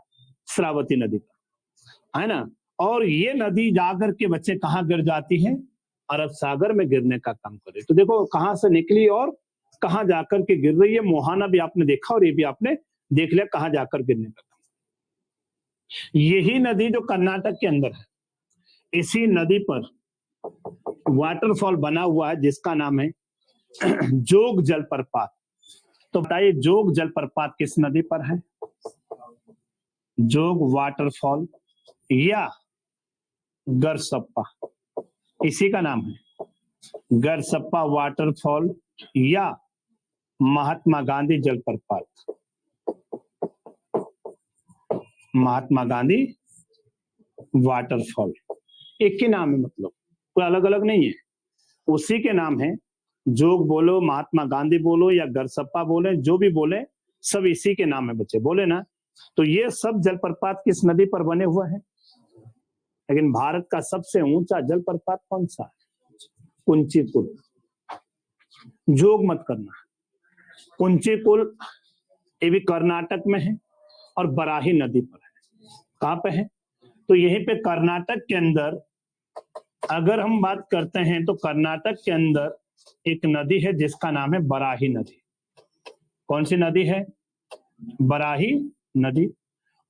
श्रावती नदी का, है ना। और ये नदी जाकर के बच्चे कहाँ गिर जाती है? अरब सागर में गिरने का काम करे। तो देखो कहां से निकली और कहां जाकर के गिर रही है। मोहाना भी आपने देखा और ये भी आपने देख लिया कहां जाकर गिरने का काम। यही नदी जो कर्नाटक के अंदर है, इसी नदी पर वाटरफॉल बना हुआ है जिसका नाम है जोग जलप्रपात। तो बताइए जोग जलप्रपात किस नदी पर है? जोग वाटरफॉल या गरसप्पा, इसी का नाम है गरसप्पा वाटरफॉल या महात्मा गांधी जलप्रपात। महात्मा गांधी वाटरफॉल एक ही नाम है, मतलब कोई अलग अलग नहीं है, उसी के नाम है। जोग बोलो, महात्मा गांधी बोलो या गरसप्पा बोले, जो भी बोले सब इसी के नाम है बच्चे, बोले ना। तो ये सब जलप्रपात किस नदी पर बने हुए हैं? लेकिन भारत का सबसे ऊंचा जलप्रपात कौन सा है? कुंचिकुल। जोग मत करना, कुंचिकुल ये भी कर्नाटक में है और बराही नदी पर है। कहां पे है? तो यहीं पे कर्नाटक के अंदर अगर हम बात करते हैं तो कर्नाटक के अंदर एक नदी है जिसका नाम है बराही नदी। कौन सी नदी है? बराही नदी।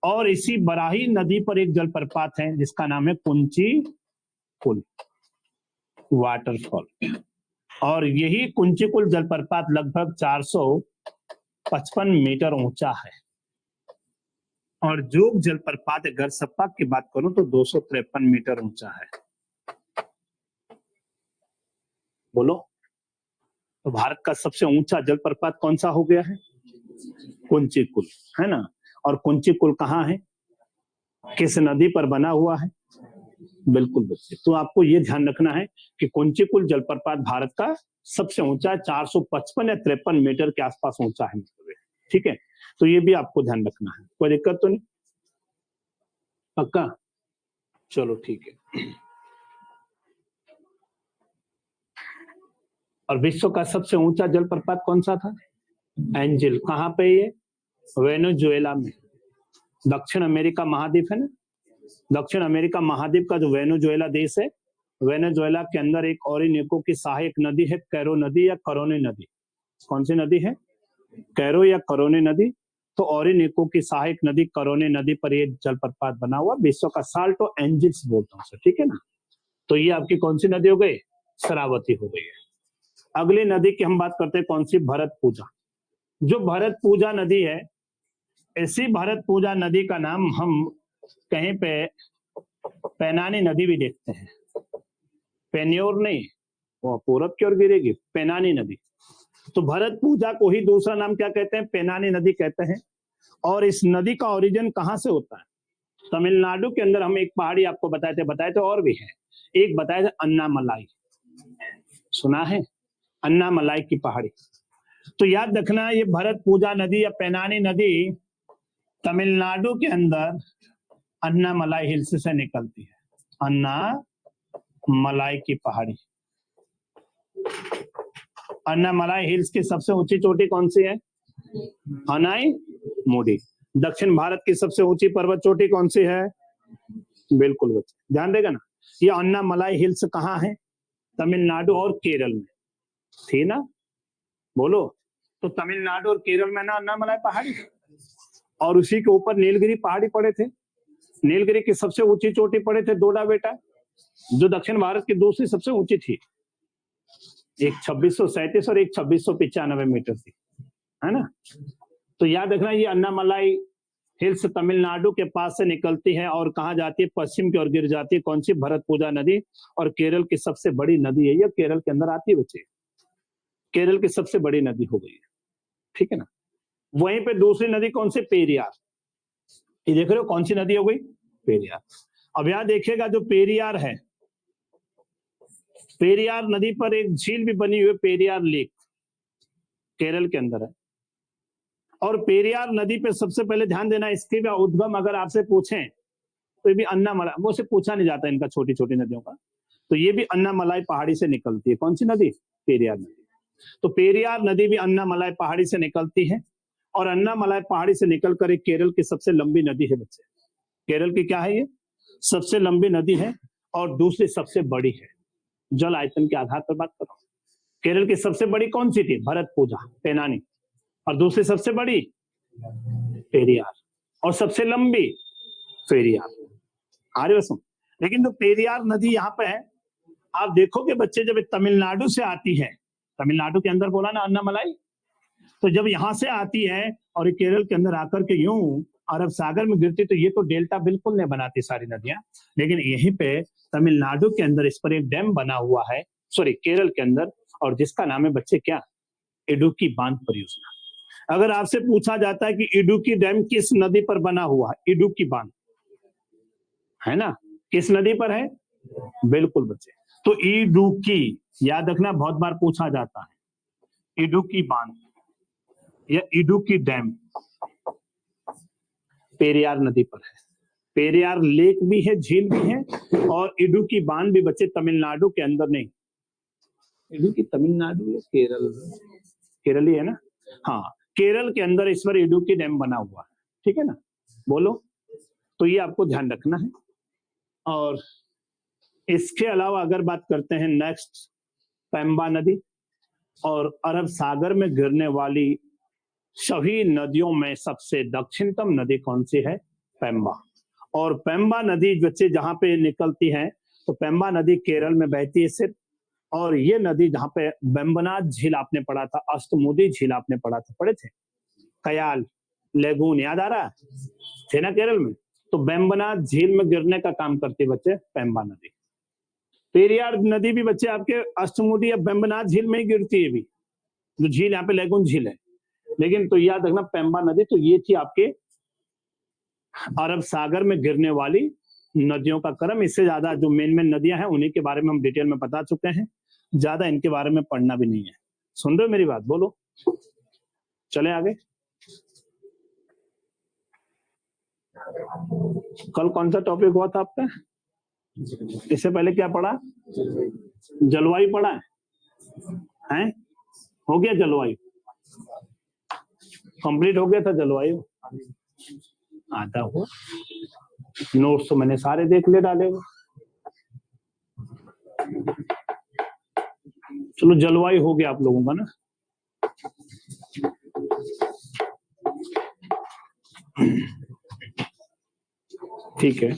और इसी बराही नदी पर एक जलप्रपात है जिसका नाम है कुंचिकुल वाटरफॉल। और यही कुंचिकुल जलप्रपात लगभग 455 मीटर ऊंचा है। और जोग जलप्रपात गरसप्पा की बात करूं तो 253 मीटर ऊंचा है। बोलो, तो भारत का सबसे ऊंचा जलप्रपात कौन सा हो गया है? कुंचिकुल, है ना। और कुंचिकुल कहाँ है? किस नदी पर बना हुआ है? बिल्कुल बच्चे, तो आपको ये ध्यान रखना है कि कुंचिकुल जलप्रपात भारत का सबसे ऊंचा 455 या 53 मीटर के आसपास ऊंचा है, मतलब, ठीक है। तो ये भी आपको ध्यान रखना है, कोई दिक्कत तो नहीं? पक्का? चलो ठीक है। और विश्व का सबसे ऊंचा जलप्रपात कौन सा था? एंजिल। कहाँ पे? ये वेनेजुएला में। दक्षिण अमेरिका महाद्वीप है ना, दक्षिण अमेरिका महाद्वीप का जो वेनेजुएला देश है, वेनेजुएला के अंदर एक ओरिनिको की सहायक नदी है, कैरो नदी या करोनी नदी। कौन सी नदी है? कैरो या करोनी नदी। तो ओरिनिको की सहायक नदी करोनी नदी पर ये जलप्रपात बना हुआ, विश्व का साल्टो एंजिल्स बोलते हैं, ठीक है ना। तो ये आपकी कौन सी नदी हो गई? शरावती हो गई है। अगली नदी की हम बात करते हैं, कौन सी? भरतपुजा। जो भरतपुजा नदी है, इसी भरतपुजा नदी का नाम हम कहीं पे पैनानी नदी भी देखते हैं। पेन्योर नहीं, वो पूरब की ओर गिरेगी, पैनानी नदी। तो भरतपुजा को ही दूसरा नाम क्या कहते हैं? पैनानी नदी कहते हैं। और इस नदी का ओरिजिन कहाँ से होता है? तमिलनाडु के अंदर हम एक पहाड़ी आपको बताए थे और भी है। एक बताए थे अन्नामलाई, सुना है? अन्नामलाई की पहाड़ी। तो याद रखना, ये भरतपुजा नदी या पैनानी नदी तमिलनाडु के अंदर अन्नामलाई हिल्स से निकलती है। अन्नामलाई की पहाड़ी। अन्नामलाई हिल्स की सबसे ऊंची चोटी कौन सी है? अनाई मुडी। दक्षिण भारत की सबसे ऊंची पर्वत चोटी कौन सी है? बिल्कुल बच्चे ध्यान देगा ना। ये अन्नामलाई हिल्स कहाँ है? तमिलनाडु और केरल में थी ना, बोलो। तो तमिलनाडु और केरल में ना अन्नामलाई पहाड़ी, और उसी के ऊपर नीलगिरी पहाड़ी पड़े थे। नीलगिरी की सबसे ऊंची चोटी पड़े थे डोडा बेटा, जो दक्षिण भारत की दूसरी सबसे ऊंची थी। एक 2637 और एक 2695 मीटर थी, है ना। तो याद रखना, ये अन्नामलाई हिल्स तमिलनाडु के पास से निकलती है और कहाँ जाती है? पश्चिम की ओर गिर जाती है। कौन सी? भरतपुजा नदी। और केरल की सबसे बड़ी नदी है, ये केरल के अंदर आती है बच्चे। केरल की सबसे बड़ी नदी हो गई है, ठीक है ना। वहीं पे दूसरी नदी कौन सी? पेरियार। ये देख रहे हो कौन सी नदी हो गई? पेरियार। अब यहां देखिएगा, जो पेरियार है, पेरियार नदी पर एक झील भी बनी हुई है, पेरियार लेक, केरल के अंदर है। और पेरियार नदी पे सबसे पहले ध्यान देना, इसके भी उद्गम अगर आपसे पूछें तो ये भी अन्नामलाई, वो से पूछा नहीं जाता इनका, छोटी छोटी नदियों का। तो ये भी अन्नामलाई पहाड़ी से निकलती है। कौन सी नदी? पेरियार नदी। तो पेरियार नदी भी अन्नामलाई पहाड़ी से निकलती है। और अन्नामलाई पहाड़ी से निकलकर एक केरल की सबसे लंबी नदी है बच्चे। केरल की क्या है? ये सबसे लंबी नदी है और दूसरी सबसे बड़ी है। जल आयतन के आधार पर बात करो, केरल की सबसे बड़ी कौन सी थी? भरतपुजा, पैनानी। और दूसरी सबसे बड़ी पेरियार, और सबसे लंबी पेरियार। आर्य सुन। लेकिन जो पेरियार नदी यहाँ पे है, आप देखोगे बच्चे, जब तमिलनाडु से आती है, तमिलनाडु के अंदर बोला ना अन्नामलाई, तो जब यहाँ से आती है और केरल के अंदर आकर के यूं अरब सागर में गिरती, तो ये तो डेल्टा बिल्कुल नहीं बनाती सारी नदियां। लेकिन यहीं पे तमिलनाडु के अंदर इस पर एक डैम बना हुआ है, सॉरी केरल के अंदर, और जिसका नाम है बच्चे क्या? इडुक्की बांध परियोजना। अगर आपसे पूछा जाता है कि इडुक्की डैम किस नदी पर बना हुआ है? इडुक्की बांध, है ना, किस नदी पर है? बिल्कुल बच्चे। तो इडुक्की याद रखना, बहुत बार पूछा जाता है। इडुक्की बांध या इडुक्की डैम पेरियार नदी पर है। पेरियार लेक भी है, झील भी है, और इडुक्की बांध भी बच्चे तमिलनाडु के अंदर नहीं। इडुक्की तमिलनाडु या केरल? केरल ही है ना। हाँ, केरल के अंदर इस बार इडुक्की डैम बना हुआ है, ठीक है ना, बोलो। तो ये आपको ध्यान रखना है। और इसके अलावा अगर बात करते हैं नेक्स्ट, पेम्बा नदी। और अरब सागर में गिरने वाली सभी नदियों में सबसे दक्षिणतम नदी कौन सी है? पेम्बा। और पेम्बा नदी बच्चे जहां पे निकलती है, तो पेम्बा नदी केरल में बहती है सिर्फ। और ये नदी जहां पे बेम्बनाथ झील आपने पढ़ा था, अष्टमुदी झील आपने पढ़ा था, पढ़े थे, कयाल लेगून, याद आ रहा थे ना केरल में? तो बेम्बनाथ झील में गिरने का काम करती है बच्चे पेम्बा नदी। पेरियार नदी भी बच्चे आपके अष्टमुदी या बेम्बनाथ झील में ही गिरती है भी, जो झील यहाँ पे लेगून झील है। लेकिन तो याद रखना, पेम्बा नदी तो ये थी आपके अरब सागर में गिरने वाली नदियों का क्रम। इससे ज्यादा जो मेन मेन नदियां हैं उन्हीं के बारे में हम डिटेल में बता चुके हैं, ज्यादा इनके बारे में पढ़ना भी नहीं है। सुन रहे हो मेरी बात? बोलो, चले आगे। कल कौन सा टॉपिक हुआ था आपका? इससे पहले क्या पढ़ा? जलवायु पढ़ा है? हो गया जलवायु, कंप्लीट हो गया था जलवायु, आधा हो। नोट्स तो मैंने सारे देख ले डाले हुए। चलो जलवायु हो गया आप लोगों का ना। ठीक है,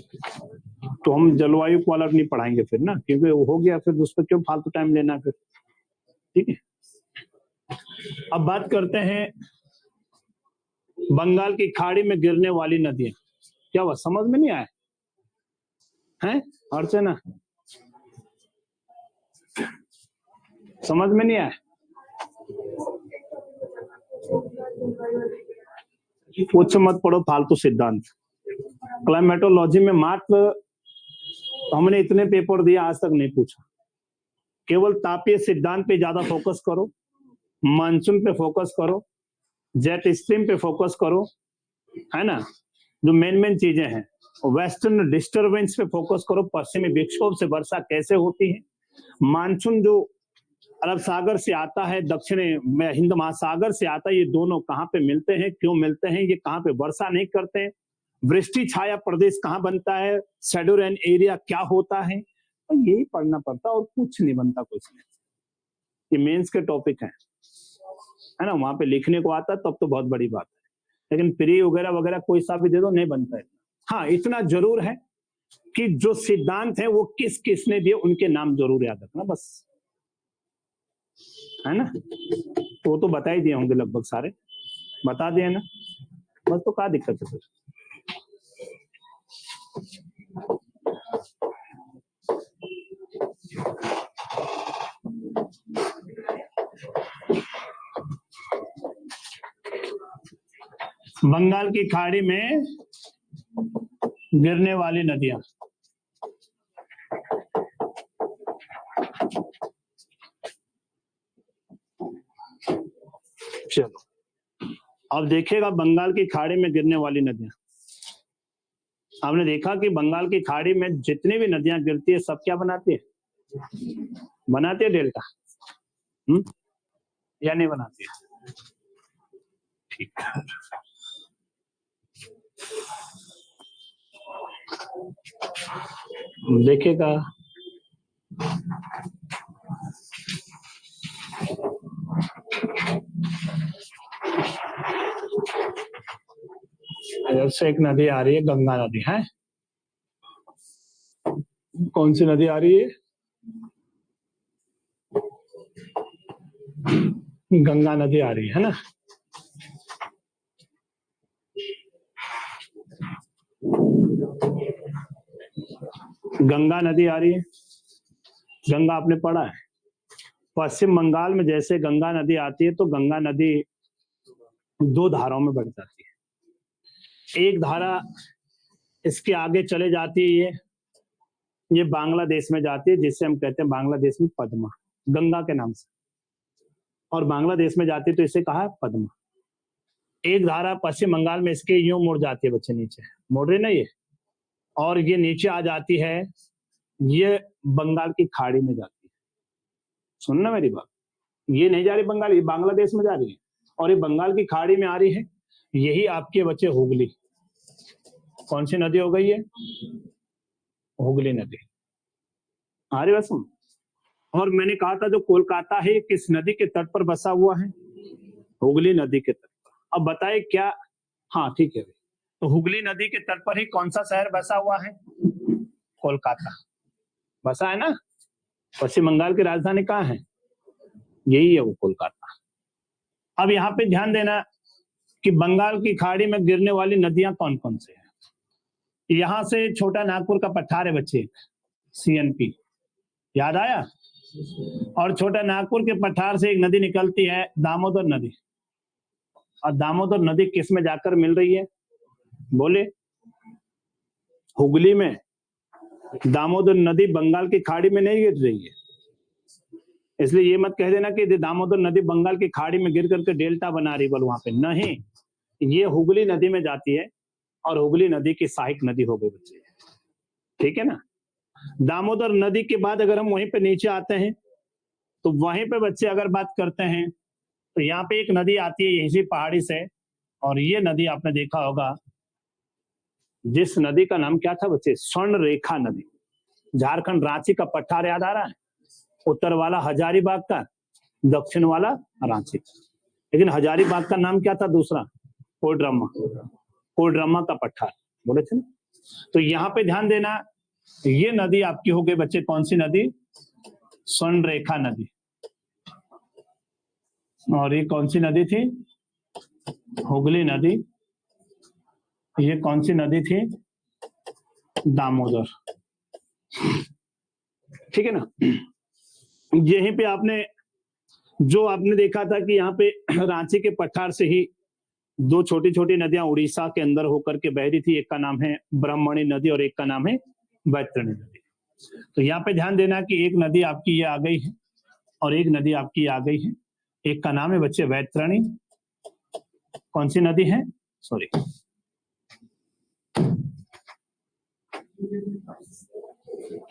तो हम जलवायु को अलग नहीं पढ़ाएंगे फिर ना, क्योंकि वो हो गया, फिर उस पर क्यों फालतू टाइम लेना फिर। ठीक है। अब बात करते हैं बंगाल की खाड़ी में गिरने वाली नदियां। क्या हुआ, समझ में नहीं आया है अर्चना? समझ में नहीं आया? कुछ मत पढ़ो फालतू सिद्धांत। क्लाइमेटोलॉजी में मात्र हमने इतने पेपर दिए, आज तक नहीं पूछा। केवल तापीय सिद्धांत पे ज्यादा फोकस करो, मानसून पे फोकस करो, जेट स्ट्रीम पे फोकस करो, है ना, जो मेन चीजें हैं। वेस्टर्न डिस्टरबेंस पे फोकस करो, पश्चिमी विक्षोभ से वर्षा कैसे होती है, मानसून जो अरब सागर से आता है, दक्षिणी में हिंद महासागर से आता है, ये दोनों कहाँ पे मिलते हैं, क्यों मिलते हैं, ये कहाँ पे वर्षा नहीं करते हैं, वृष्टि छाया प्रदेश कहाँ बनता है, शैडो रेन एरिया क्या होता है, तो यही पढ़ना पड़ता और कुछ नहीं बनता कुछ नहीं। ये मेंस के टॉपिक है ना, वहां पे लिखने को आता तब तो बहुत बड़ी बात है, लेकिन प्री वगैरह वगैरह कोई सा भी दे दो नहीं बनता है। हाँ, इतना जरूर है कि जो सिद्धांत है वो किस किसने दिए उनके नाम जरूर याद रखना, बस, है ना। तो वो तो बता ही दिए होंगे लगभग सारे, बता दिए ना, बस, तो क्या दिक्कत है फिर। बंगाल की खाड़ी में गिरने वाली नदियां, चलो अब देखिएगा बंगाल की खाड़ी में गिरने वाली नदियां। आपने देखा कि बंगाल की खाड़ी में जितनी भी नदियां गिरती है सब क्या बनाती है, बनाती है डेल्टा, या नहीं बनाती है? ठीक है, देखिएगा इधर से एक नदी आ रही है, गंगा नदी है। कौन सी नदी आ रही है? गंगा नदी आ रही है ना। गंगा नदी आ रही है, गंगा आपने पढ़ा है, पश्चिम बंगाल में जैसे गंगा नदी आती है तो गंगा नदी दो धाराओं में बढ़ जाती है। एक धारा इसके आगे चले जाती है, ये बांग्लादेश में जाती है, जिससे हम कहते हैं बांग्लादेश में पद्मा, गंगा के नाम से, और बांग्लादेश में जाती है तो इसे कहा है पद्मा। एक धारा पश्चिम बंगाल में इसके यूं मुड़ जाती है, बच्चे नीचे मुड़ रही ना ये, और ये नीचे आ जाती है, ये बंगाल की खाड़ी में जाती है। सुनना मेरी बात, ये नहीं जा रही बंगाल, ये बांग्लादेश में जा रही है, और ये बंगाल की खाड़ी में आ रही है। यही आपके बच्चे हुगली, कौन सी नदी हो गई है, हुगली नदी आ रही बस। और मैंने कहा था जो कोलकाता है किस नदी के तट पर बसा हुआ है, हुगली नदी के तट पर। अब बताए क्या, हाँ ठीक है, तो हुगली नदी के तट पर ही कौन सा शहर बसा हुआ है, कोलकाता बसा है ना। पश्चिम बंगाल की राजधानी कहाँ है, यही है वो कोलकाता। अब यहाँ पे ध्यान देना कि बंगाल की खाड़ी में गिरने वाली नदियां कौन कौन से हैं। यहां से छोटा नागपुर का पठार है बच्चे, सीएनपी, याद आया। और छोटा नागपुर के पठार से एक नदी निकलती है, दामोदर नदी, और दामोदर नदी किस में जाकर मिल रही है, बोले, हुगली में। दामोदर नदी बंगाल की खाड़ी में नहीं गिर रही है, इसलिए ये मत कह देना कि दामोदर नदी बंगाल की खाड़ी में गिर करके डेल्टा बना रही, बोल वहां पे नहीं, ये हुगली नदी में जाती है, और हुगली नदी की सहायक नदी हो गई बच्चे, ठीक है ना। दामोदर नदी के बाद अगर हम वहीं पे नीचे आते हैं तो वहीं पे बच्चे अगर बात करते हैं तो यहाँ पे एक नदी आती है यहीं से पहाड़ी से, और ये नदी आपने देखा होगा, जिस नदी का नाम क्या था बच्चे, स्वर्ण रेखा नदी। झारखंड रांची का पठार याद आ रहा है, उत्तर वाला हजारीबाग का, दक्षिण वाला रांची, लेकिन हजारीबाग का नाम क्या था दूसरा, कोडरमा, कोडरमा का पठार बोले थे ना। तो यहाँ पे ध्यान देना, ये नदी आपकी हो गई बच्चे, कौन सी नदी, स्वर्ण रेखा नदी। और ये कौन सी नदी थी? हुगली नदी। ये कौन सी नदी थी? दामोदर। ठीक है ना। यहीं पे आपने जो आपने देखा था कि यहाँ पे रांची के पठार से ही दो छोटी छोटी नदियां उड़ीसा के अंदर होकर के बह रही थी। एक का नाम है ब्रह्मणी नदी और एक का नाम है वैतरणी नदी। तो यहाँ पे ध्यान देना कि एक नदी आपकी ये आ गई है और एक नदी आपकी आ गई है। एक का नाम है बच्चे वैतरणी। कौन सी नदी है? सॉरी,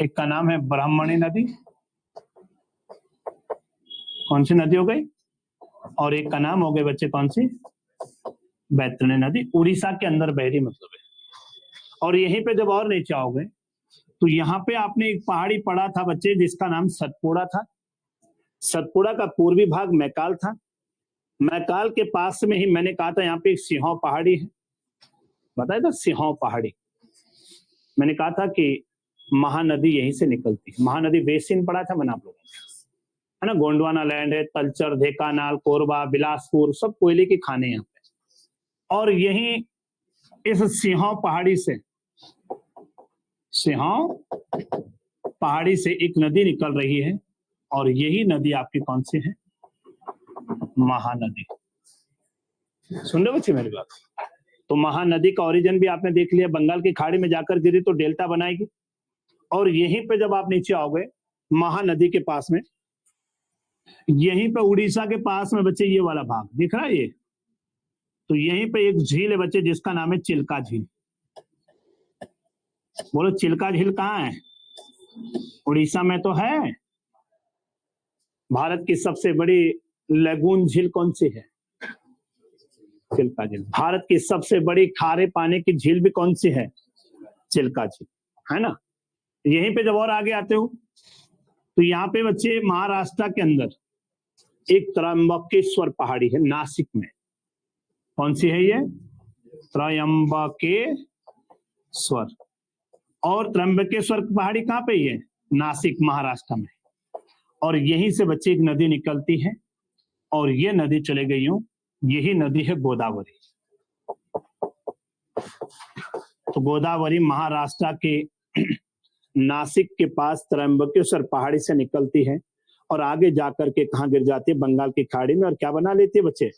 एक का नाम है ब्राह्मणी नदी। कौन सी नदी हो गई? और एक का नाम हो गए बच्चे कौन सी? वैतरणी नदी। उड़ीसा के अंदर बह रही मतलब है। और यहीं पे जब और नीचे आओगे तो यहाँ पे आपने एक पहाड़ी पढ़ा था बच्चे जिसका नाम सतपुड़ा था। सतपुड़ा का पूर्वी भाग मैकाल था। मैकाल के पास में ही मैंने कहा था यहाँ पे एक सिंहो पहाड़ी है, बताया था सिंहो पहाड़ी। मैंने कहा था कि महानदी यहीं से निकलती है। महानदी बेसिन पढ़ा था मैंने आप लोगों को, है ना। गोंडवाना लैंड है, तलचर, ढेकानाल, कोरबा, बिलासपुर सब कोयले की खाने यहाँ पे। और यही इस सिंहो पहाड़ी से, सिंहो पहाड़ी से एक नदी निकल रही है और यही नदी आपकी कौन सी है? महानदी। सुन रहे बच्चे मेरी बात? तो महानदी का ओरिजिन भी आपने देख लिया, बंगाल की खाड़ी में जाकर गिरी तो डेल्टा बनाएगी। और यहीं पे जब आप नीचे आओगे महानदी के पास में, यहीं पे उड़ीसा के पास में बच्चे ये वाला भाग दिख रहा है ये, तो यहीं पे एक झील है बच्चे जिसका नाम है चिल्का झील। बोलो चिल्का झील कहाँ है? उड़ीसा में तो है। भारत की सबसे बड़ी लगून झील कौन सी है? चिल्का झील। भारत की सबसे बड़ी खारे पानी की झील भी कौन सी है? चिल्का झील, है ना। यहीं पे जब और आगे आते हो तो यहाँ पे बच्चे महाराष्ट्र के अंदर एक त्रयंबकेश्वर पहाड़ी है नासिक में। कौन सी है ये? त्रयंबकेश्वर। और त्रयंबकेश्वर पहाड़ी कहाँ पे है? नासिक महाराष्ट्र में। और यहीं से बच्चे एक नदी निकलती है और ये नदी चले गई हूं, यही नदी है गोदावरी। तो गोदावरी महाराष्ट्र के नासिक के पास त्रयंबकेश्वर पहाड़ी से निकलती है और आगे जाकर के कहाँ गिर जाती है? बंगाल की खाड़ी में। और क्या बना लेती है बच्चे?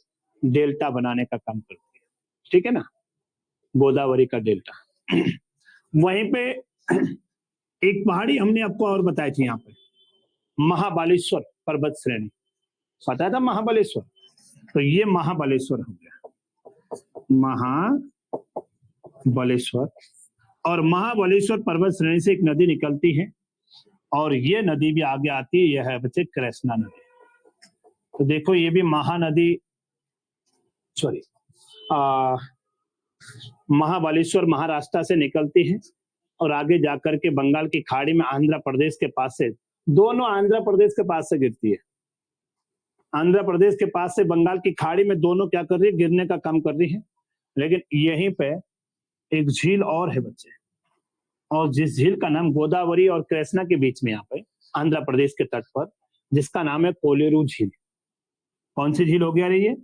डेल्टा बनाने का काम करती है। ठीक है ना, गोदावरी का डेल्टा। वहीं पे एक पहाड़ी हमने आपको और बताई थी यहाँ पे, महाबालेश्वर पर्वत श्रेणी। पता था महाबालेश्वर? तो ये महाबालेश्वर हो गया, महाबालेश्वर। और महाबलेश्वर पर्वत श्रेणी से एक नदी निकलती है और ये नदी भी आगे आती है, यह है बच्चे कृष्णा नदी। तो देखो ये भी महानदी, सॉरी, महाबलेश्वर महाराष्ट्र से निकलती है और आगे जाकर के बंगाल की खाड़ी में आंध्र प्रदेश के पास से, दोनों आंध्र प्रदेश के पास से गिरती है। आंध्र प्रदेश के पास से बंगाल की खाड़ी में दोनों क्या कर रही है? गिरने का काम कर रही है। लेकिन यहीं पे एक झील और है बच्चे, और जिस झील का नाम गोदावरी और कृष्णा के बीच में यहाँ पे आंध्र प्रदेश के तट पर, जिसका नाम है कोलेरू झील। कौन सी झील हो गया रे ये?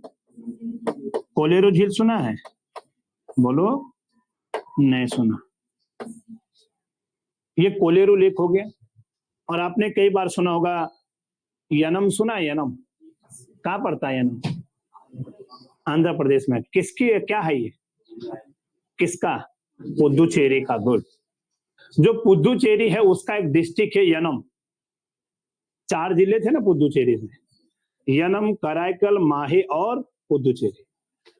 कोलेरू झील सुना है? बोलो, नहीं सुना। ये कोलेरू लेक हो गया। और आपने कई बार सुना होगा यनम, सुना है यनम? कहाँ पड़ता है यनम? आंध्र प्रदेश में। किसकी, क्या है ये? किसका? पुदुचेरी का। गुड। जो पुदुचेरी है उसका एक डिस्ट्रिक्ट है यनम। 4 जिले थे ना पुदुचेरी में, यनम, कराईकल, माहे और पुदुचेरी।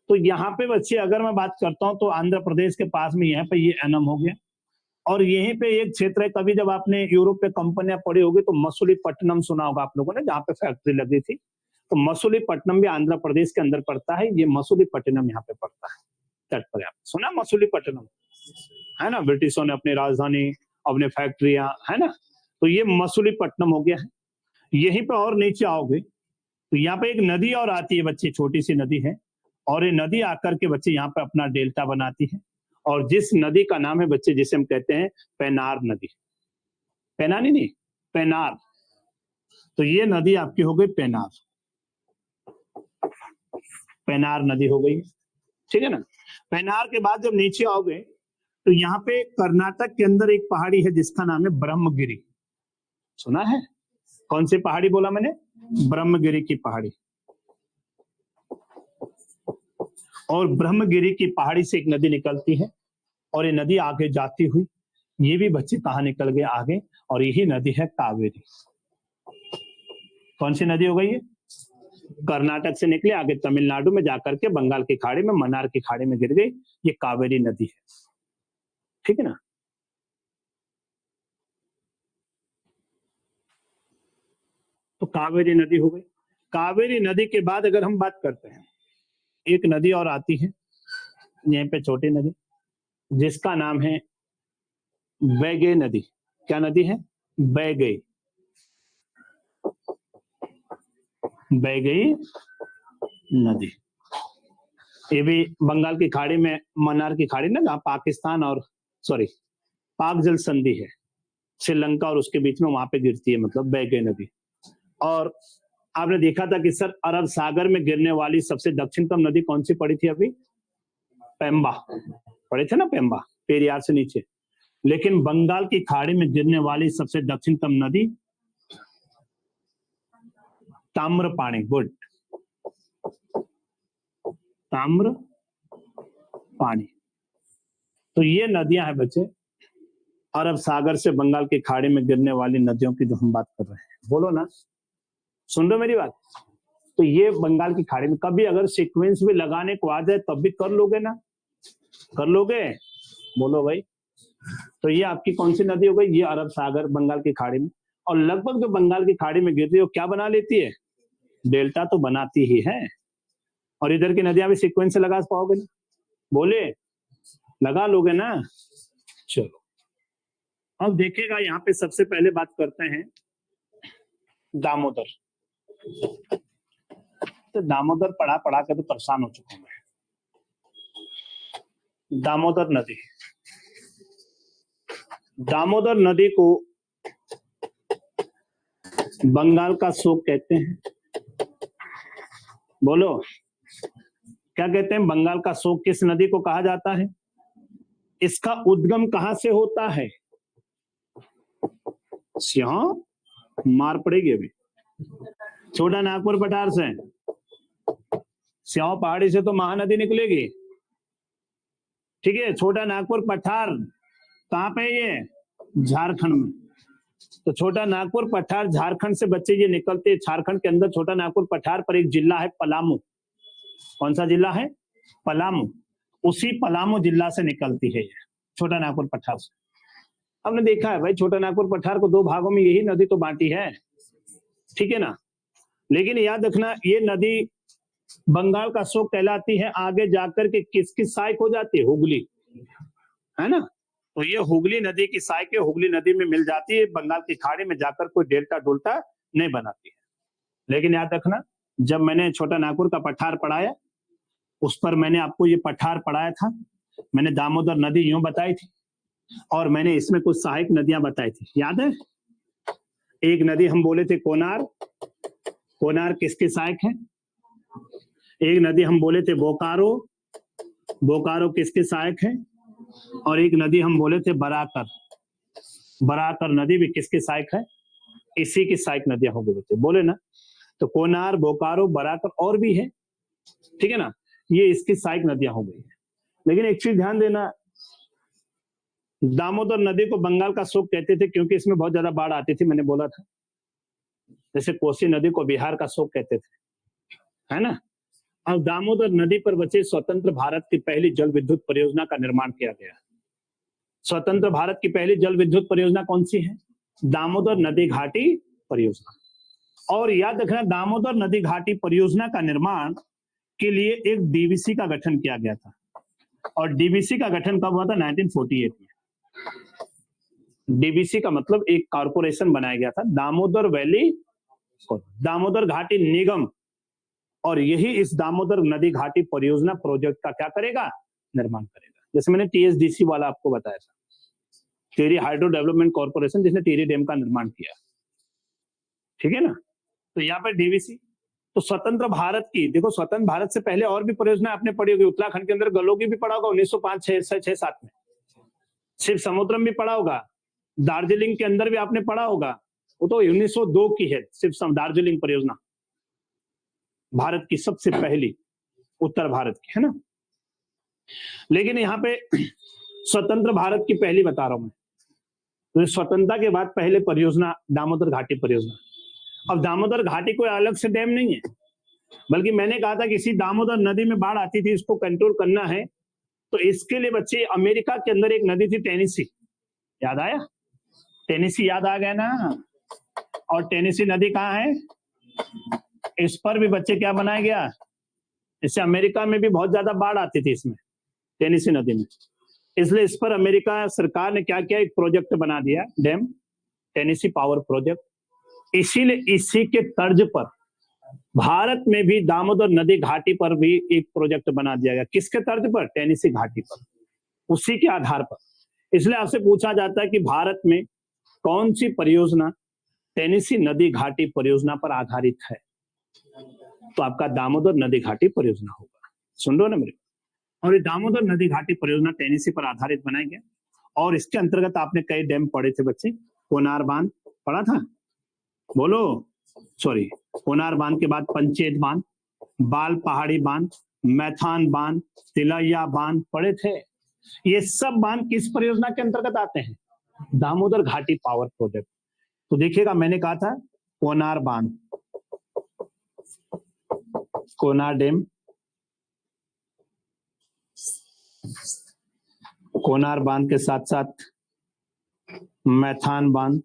तो यहाँ पे बच्चे अगर मैं बात करता हूँ तो आंध्र प्रदेश के पास में यहाँ पे ये यनम हो गया। और यहीं पे एक क्षेत्र है, कभी जब आपने यूरोप पे कंपनियां पढ़ी होगी तो मसूलीपट्टनम सुना होगा आप लोगों ने, जहाँ पे फैक्ट्री लगी थी। तो मसूलीपट्टनम भी आंध्र प्रदेश के अंदर पड़ता है। ये मसूलीपट्टनम यहाँ पे पड़ता है तट पर। यहाँ सुना मसूलीपट्टनम, है ना। ब्रिटिशों ने अपनी राजधानी, अपने फैक्ट्रियां, है ना। तो ये मसूलीपट्टनम हो गया है। यहीं पे और नीचे आओगे तो यहाँ पे एक नदी और आती है बच्चे, छोटी सी नदी है। और ये नदी आकर के बच्चे यहाँ पे अपना डेल्टा बनाती है। और जिस नदी का नाम है बच्चे, जिसे हम कहते हैं पेनार नदी। पेनानी नहीं, पेनार। तो ये नदी आपकी हो गई पेनार। पेनार नदी हो गई, ठीक है ना। पेनार के बाद जब नीचे आओगे तो यहाँ पे कर्नाटक के अंदर एक पहाड़ी है जिसका नाम है ब्रह्मगिरी, सुना है? कौन सी पहाड़ी बोला मैंने? ब्रह्मगिरी की पहाड़ी। और ब्रह्मगिरी की पहाड़ी से एक नदी निकलती है और ये नदी आगे जाती हुई, ये भी बच्चे कहाँ निकल गए आगे, और यही नदी है कावेरी। कौन सी नदी हो गई है? कर्नाटक से निकले आगे तमिलनाडु में जाकर के बंगाल की खाड़ी में, मन्नार की खाड़ी में गिर गई, ये कावेरी नदी है, ठीक है ना। तो कावेरी नदी हो गई। कावेरी नदी के बाद अगर हम बात करते हैं, एक नदी और आती है यहीं पे, छोटी नदी, जिसका नाम है बैगे नदी। क्या नदी है? बैगे, बैगई नदी। ये भी बंगाल की खाड़ी में, मन्नार की खाड़ी ना, जहाँ पाकिस्तान और पाक जल संधि है, श्रीलंका और उसके बीच में, वहां पे गिरती है, मतलब बैगे नदी। और आपने देखा था कि सर अरब सागर में गिरने वाली सबसे दक्षिणतम नदी कौन सी पड़ी थी अभी? पेम्बा पड़े थे ना, पेम्बा, पेरियार से नीचे। लेकिन बंगाल की खाड़ी में गिरने वाली सबसे दक्षिणतम नदी ताम्रपाणी, गुड, ताम्रपाणी। तो ये नदियां हैं बच्चे, अरब सागर से बंगाल की खाड़ी में गिरने वाली नदियों की जो हम बात कर रहे हैं। बोलो ना, सुन रहे हो मेरी बात? तो ये बंगाल की खाड़ी में, कभी अगर सीक्वेंस भी लगाने को आ जाए तब भी कर लोगे ना? कर लोगे? बोलो भाई। तो ये आपकी कौन सी नदी हो गई? ये अरब सागर, बंगाल की खाड़ी में। और लगभग जो बंगाल की खाड़ी में गिरती है वो क्या बना लेती है? डेल्टा तो बनाती ही है। और इधर की नदियां भी सीक्वेंस से लगा पाओगे ना? बोले, लगा लोगे ना? चलो अब देखिएगा, यहाँ पे सबसे पहले बात करते हैं दामोदर। तो दामोदर पढ़ा पढ़ा के तो परेशान हो चुका हूं मैं। दामोदर नदी, दामोदर नदी को बंगाल का शोक कहते हैं। बोलो, क्या कहते हैं? बंगाल का शोक किस नदी को कहा जाता है? इसका उद्गम कहां से होता है? सिंह, मार पड़ेगी अभी। छोटा नागपुर पठार से, सिंह पहाड़ी से तो महानदी निकलेगी, ठीक है। छोटा नागपुर पठार कहां पे? ये झारखंड में। तो छोटा नागपुर पठार झारखंड से बच्चे ये निकलते हैं। झारखंड के अंदर छोटा नागपुर पठार पर एक जिला है पलामू। कौन सा जिला है? पलामू। उसी पलामू जिला से निकलती है ये, छोटा नागपुर पठार से। हमने देखा है भाई, छोटा नागपुर पठार को दो भागों में यही नदी तो बांटी है, ठीक है ना। लेकिन याद रखना, ये नदी बंगाल का शोक कहलाती है। आगे जाकर के किसकी सहायक हो जाती है? हुगली, है ना। तो ये हुगली नदी की सहायक हुगली नदी में मिल जाती है, बंगाल की खाड़ी में जाकर कोई डेल्टा डोल्टा नहीं बनाती है। लेकिन याद रखना, जब मैंने छोटा नागपुर का पठार पढ़ाया, उस पर मैंने आपको ये पठार पढ़ाया था, मैंने दामोदर नदी यूं बताई थी, और मैंने इसमें कुछ सहायक नदियां बताई थी, याद है? एक नदी हम बोले थे कोनार, कोनार किसके सहायक है? एक नदी हम बोले थे बोकारो, बोकारो किसके सहायक है? और एक नदी हम बोले थे बराकर, बराकर नदी भी किसके सहायक है? इसी की सहायक नदियां हो गई बच्चे, बोले ना। तो कोनार, बोकारो, बराकर और भी है, ठीक है ना, ये इसकी सहायक नदियां हो गई है। लेकिन एक चीज ध्यान देना, दामोदर नदी को बंगाल का शोक कहते थे क्योंकि इसमें बहुत ज्यादा बाढ़ आती थी, मैंने बोला था। जैसे कोसी नदी को बिहार का शोक कहते थे, है ना। अब दामोदर नदी पर बचे स्वतंत्र भारत की पहली जल विद्युत परियोजना का निर्माण किया गया। स्वतंत्र भारत की पहली जल विद्युत परियोजना कौन सी है? दामोदर नदी घाटी परियोजना। और याद रखना, दामोदर नदी घाटी परियोजना का निर्माण के लिए एक डीवीसी का गठन किया गया था। और डीवीसी का गठन कब हुआ था? 1948 में। डीवीसी का मतलब एक कॉर्पोरेशन बनाया गया था, दामोदर वैली, दामोदर घाटी निगम। और यही इस दामोदर नदी घाटी परियोजना प्रोजेक्ट का क्या करेगा? निर्माण करेगा। जैसे मैंने टीएसडीसी वाला आपको बताया था, टिहरी हाइड्रो डेवलपमेंट कॉर्पोरेशन, जिसने टिहरी डैम का निर्माण किया, ठीक है ना। तो यहाँ पर डीवीसी, तो स्वतंत्र भारत की, देखो स्वतंत्र भारत से पहले और भी परियोजना आपने पढ़ी होगी, उत्तराखंड के अंदर गलोगी भी पढ़ा होगा 1905-6-7 में, शिव समुद्रम भी पढ़ा होगा, दार्जिलिंग के अंदर भी आपने पढ़ा होगा, वो तो 1902 की है शिव दार्जिलिंग परियोजना, भारत की सबसे पहली, उत्तर भारत की, है ना। लेकिन यहाँ पे स्वतंत्र भारत की पहली बता रहा हूं मैं, तो स्वतंत्रता के बाद पहले परियोजना दामोदर घाटी परियोजना। अब दामोदर घाटी कोई अलग से डैम नहीं है, बल्कि मैंने कहा था कि इसी दामोदर नदी में बाढ़ आती थी, इसको कंट्रोल करना है, तो इसके लिए बच्चे अमेरिका के अंदर एक नदी थी टेनेसी, याद आया, टेनेसी याद आ गया ना। और टेनेसी नदी कहाँ है, इस पर भी बच्चे क्या बनाया गया, इससे अमेरिका में भी बहुत ज्यादा बाढ़ आती थी इसमें, टेनेसी नदी में, इसलिए इस पर अमेरिका सरकार ने क्या किया, एक प्रोजेक्ट बना दिया डैम, टेनेसी पावर प्रोजेक्ट। इसीलिए इसी के तर्ज पर भारत में भी दामोदर नदी घाटी पर भी एक प्रोजेक्ट बना दिया गया, किसके तर्ज पर, टेनेसी घाटी पर, उसी के आधार पर। इसलिए आपसे पूछा जाता है कि भारत में कौन सी परियोजना टेनेसी नदी घाटी परियोजना पर आधारित है, तो आपका दामोदर नदी घाटी परियोजना होगा। सुन रहे हो ना मेरे, और ये दामोदर नदी घाटी परियोजना टेनेसी पर आधारित बनाया गया, और इसके अंतर्गत आपने कई डैम पढ़े थे बच्चे, कोनार बांध पढ़ा था, बोलो, सॉरी, कोनार बांध के बाद पंचेत बांध, बाल पहाड़ी बांध, मैथान बांध, तिलैया बांध पढ़े थे। ये सब बांध किस परियोजना के अंतर्गत आते हैं, दामोदर घाटी पावर प्रोजेक्ट। तो देखिएगा मैंने कहा था कोनार बांध, कोनार डैम, कोनार बांध के साथ साथ मैथान बांध,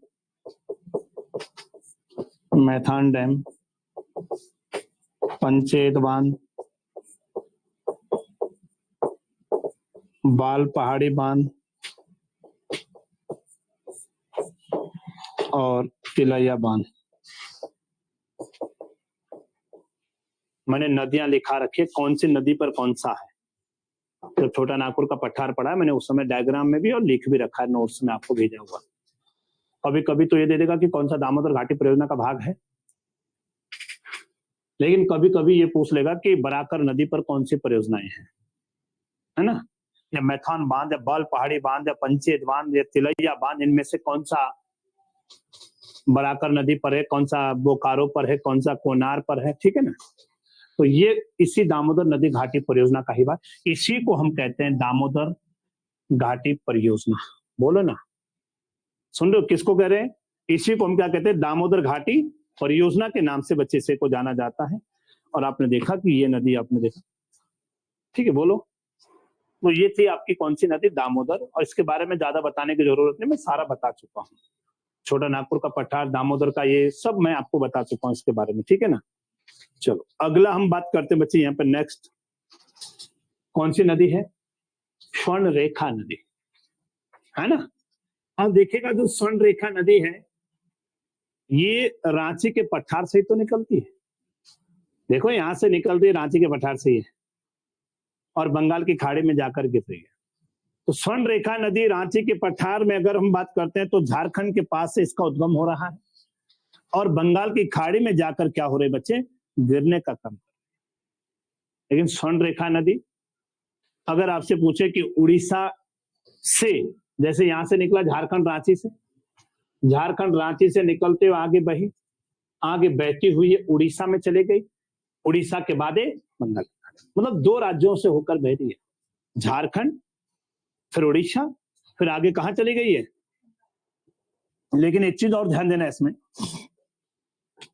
मैथान डैम, पंचेत बांध, बाल पहाड़ी बांध और तिलैया बांध। मैंने नदियां लिखा रखी है, कौन सी नदी पर कौन सा है, जब छोटा नागपुर का पठार पढ़ा मैंने उस समय डायग्राम में भी और लिख भी रखा है, नोट्स में आपको भेजा हुआ। कभी कभी तो ये दे देगा कि कौन सा दामोदर घाटी परियोजना का भाग है, लेकिन कभी कभी ये पूछ लेगा कि बराकर नदी पर कौन सी परियोजनाएं हैं, है ना, या मैथान बांध या बाल पहाड़ी बांध या पंचेत बांध या तिलैया बांध, इनमें से कौन सा बराकर नदी पर है, कौन सा बोकारो पर है, कौन सा कोनार पर है, ठीक है ना। तो ये इसी दामोदर नदी घाटी परियोजना का ही बात, इसी को हम कहते हैं दामोदर घाटी परियोजना। बोलो ना, सुन रहे हो, किसको कह रहे हैं, इसी को हम क्या कहते हैं, दामोदर घाटी परियोजना के नाम से बच्चे से को जाना जाता है। और आपने देखा कि ये नदी आपने देखा, ठीक है, बोलो। तो ये थी आपकी कौन सी नदी, दामोदर, और इसके बारे में ज्यादा बताने की जरूरत नहीं, मैं सारा बता चुका हूँ, छोटा नागपुर का पठार, दामोदर का, ये सब मैं आपको बता चुका हूँ इसके बारे में, ठीक है ना। चलो अगला हम बात करते हैं बच्चे, यहाँ पे नेक्स्ट कौन सी नदी है, स्वर्ण रेखा नदी, है ना। अब देखिएगा जो स्वर्ण रेखा नदी है, ये रांची के पठार से ही तो निकलती है, देखो यहां से निकलती है रांची के पठार से ही है, और बंगाल की खाड़ी में जाकर गिर रही है। तो स्वर्ण रेखा नदी रांची के पठार में अगर हम बात करते हैं तो झारखंड के पास से इसका उद्गम हो रहा है, और बंगाल की खाड़ी में जाकर क्या हो रहे बच्चे, गिरने का काम। लेकिन स्वर्ण रेखा नदी अगर आपसे पूछे कि उड़ीसा से, जैसे यहां से निकला झारखंड रांची से, झारखंड रांची से निकलते हुए आगे बही, आगे बहती हुई उड़ीसा में चले गई, उड़ीसा के बाद बंगाल, मतलब 2 राज्यों से होकर बह रही है, झारखंड फिर उड़ीसा, फिर आगे कहां चली गई है। लेकिन एक चीज और ध्यान देना इसमें,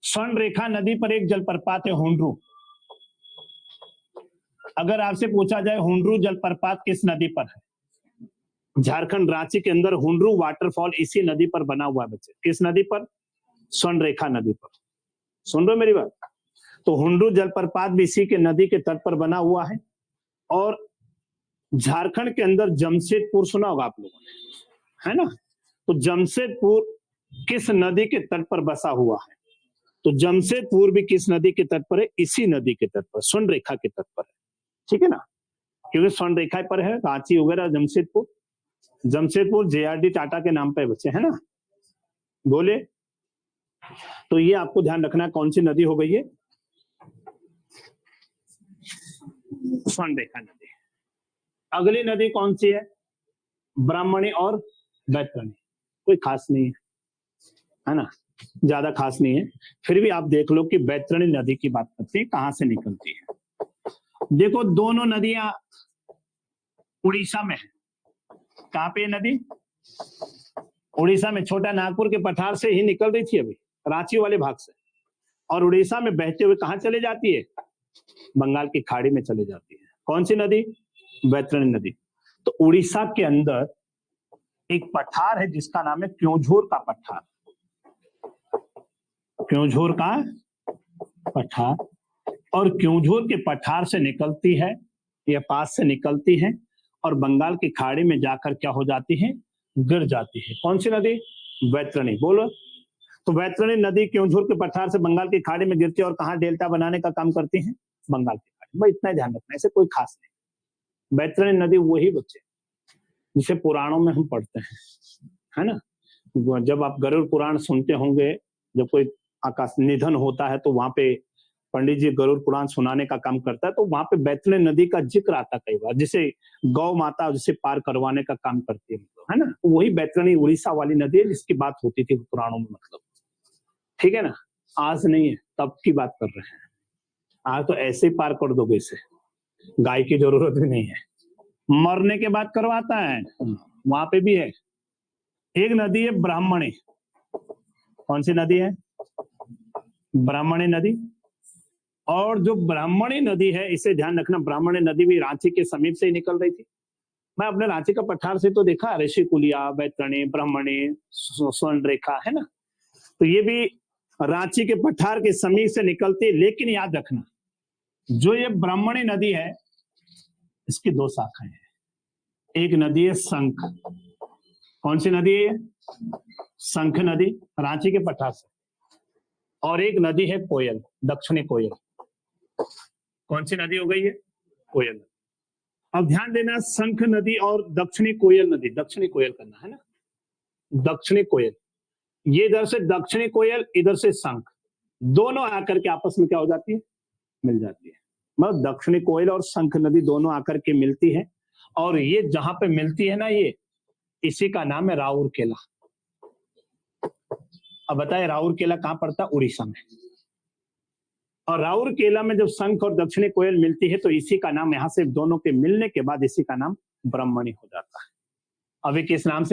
स्वर्ण रेखा नदी पर एक जलप्रपात है हुंड्रू। अगर आपसे पूछा जाए हुंड्रू जलप्रपात किस नदी पर है, झारखंड रांची के अंदर हुंड्रू वाटरफॉल इसी नदी पर बना हुआ है बच्चे, किस नदी पर, स्वर्ण रेखा नदी पर। सुन रहे हो मेरी बात, तो हुंड्रू जलप्रपात भी इसी के नदी के तट पर बना हुआ है। और झारखंड के अंदर जमशेदपुर सुना होगा आप लोगों ने, है ना, तो जमशेदपुर किस नदी के तट पर बसा हुआ है, तो जमशेदपुर भी किस नदी के तट पर है, इसी नदी के तट पर, स्वर्ण रेखा के तट पर है, ठीक है ना, क्योंकि स्वर्ण रेखा पर है रांची वगैरह, जमशेदपुर, जमशेदपुर जेआरडी टाटा के नाम पे बच्चे, है ना, बोले। तो ये आपको ध्यान रखना कौन सी नदी हो गई है, स्वर्ण रेखा नदी। अगली नदी कौन सी है? ब्राह्मणी और बैतरणी। कोई खास नहीं है ना, ज्यादा खास नहीं है। फिर भी आप देख लो कि बैतरणी नदी की बात करते हैं, कहां से निकलती है। देखो दोनों नदियां उड़ीसा में है। कहां पे नदी? उड़ीसा में। छोटा नागपुर के पठार से ही निकल रही थी अभी, रांची वाले भाग से, और उड़ीसा में बहते हुए कहां चले जाती है? बंगाल की खाड़ी में चले जाती है। कौन सी नदी? बैतरणी नदी। तो उड़ीसा के अंदर एक पठार है जिसका नाम है क्योंझोर का पठार। क्योंझोर का पठार, और क्योंझोर के पठार से निकलती है, यह पास से निकलती है और बंगाल की खाड़ी में जाकर क्या हो जाती है? गिर जाती है। कौन सी नदी? बैतरणी। बोलो। तो बैतरणी नदी क्योंझोर के पठार से बंगाल की खाड़ी में गिरती है और कहां डेल्टा बनाने का काम करती है? बंगाल की खाड़ी। भाई इतना ध्यान रखना, ऐसे कोई खास नहीं। बैतरणी नदी वही बच्चे जिसे पुराणों में हम पढ़ते हैं, है ना। जब आप गरुड़ पुराण सुनते होंगे, जब कोई आकाश निधन होता है तो वहां पे पंडित जी गरुड़ पुराण सुनाने का काम करता है, तो वहां पे बैतरणी नदी का जिक्र आता कई बार, जिसे गौ माता जिसे पार करवाने का काम करती है ना। तो वही बैतरणी उड़ीसा वाली नदी है जिसकी बात होती थी पुराणों में, मतलब। ठीक है ना, आज नहीं है, तब की बात कर रहे हैं। आज तो ऐसे ही पार कर दोगे इसे, गाय की जरूरत भी नहीं है, मरने के बाद करवाता है। वहां पे भी है। एक नदी है ब्राह्मणी। कौन सी नदी है? ब्राह्मणी नदी। और जो ब्राह्मणी नदी है, इसे ध्यान रखना, ब्राह्मणी नदी भी रांची के समीप से ही निकल रही थी। मैं अपने रांची का पठार से तो देखा, ऋषिकुलिया, बैतरणी, ब्राह्मणी, स्वर्ण रेखा, है ना। तो ये भी रांची के पठार के समीप से निकलती है। लेकिन याद रखना, जो ये ब्राह्मणी नदी है, इसकी दो शाखाएं हैं। एक नदी है शंख। कौन सी नदी है? शंख नदी, रांची के पठार से। और एक नदी है कोयल, दक्षिणी कोयल। कौन सी नदी हो गई है? कोयल। अब ध्यान देना, शंख नदी और दक्षिणी कोयल नदी, दक्षिणी कोयल करना है ना, दक्षिणी कोयल। ये इधर से दक्षिणी कोयल, इधर से शंख, दोनों आकर के आपस में क्या हो जाती है? मिल जाती है। मतलब दक्षिणी कोयल और शंख नदी दोनों आकर के मिलती है, और ये जहां पे मिलती है ना, ये इसी का नाम है राउरकेला। अब बताए राउरकेला कहां पड़ता? उड़ीसा में। और राउरकेला में जब शंख और दक्षिणी कोयल मिलती है तो इसी का नाम, यहां से दोनों के मिलने के बाद इसी का नाम ब्राह्मणी हो जाता है। अभी किस नाम से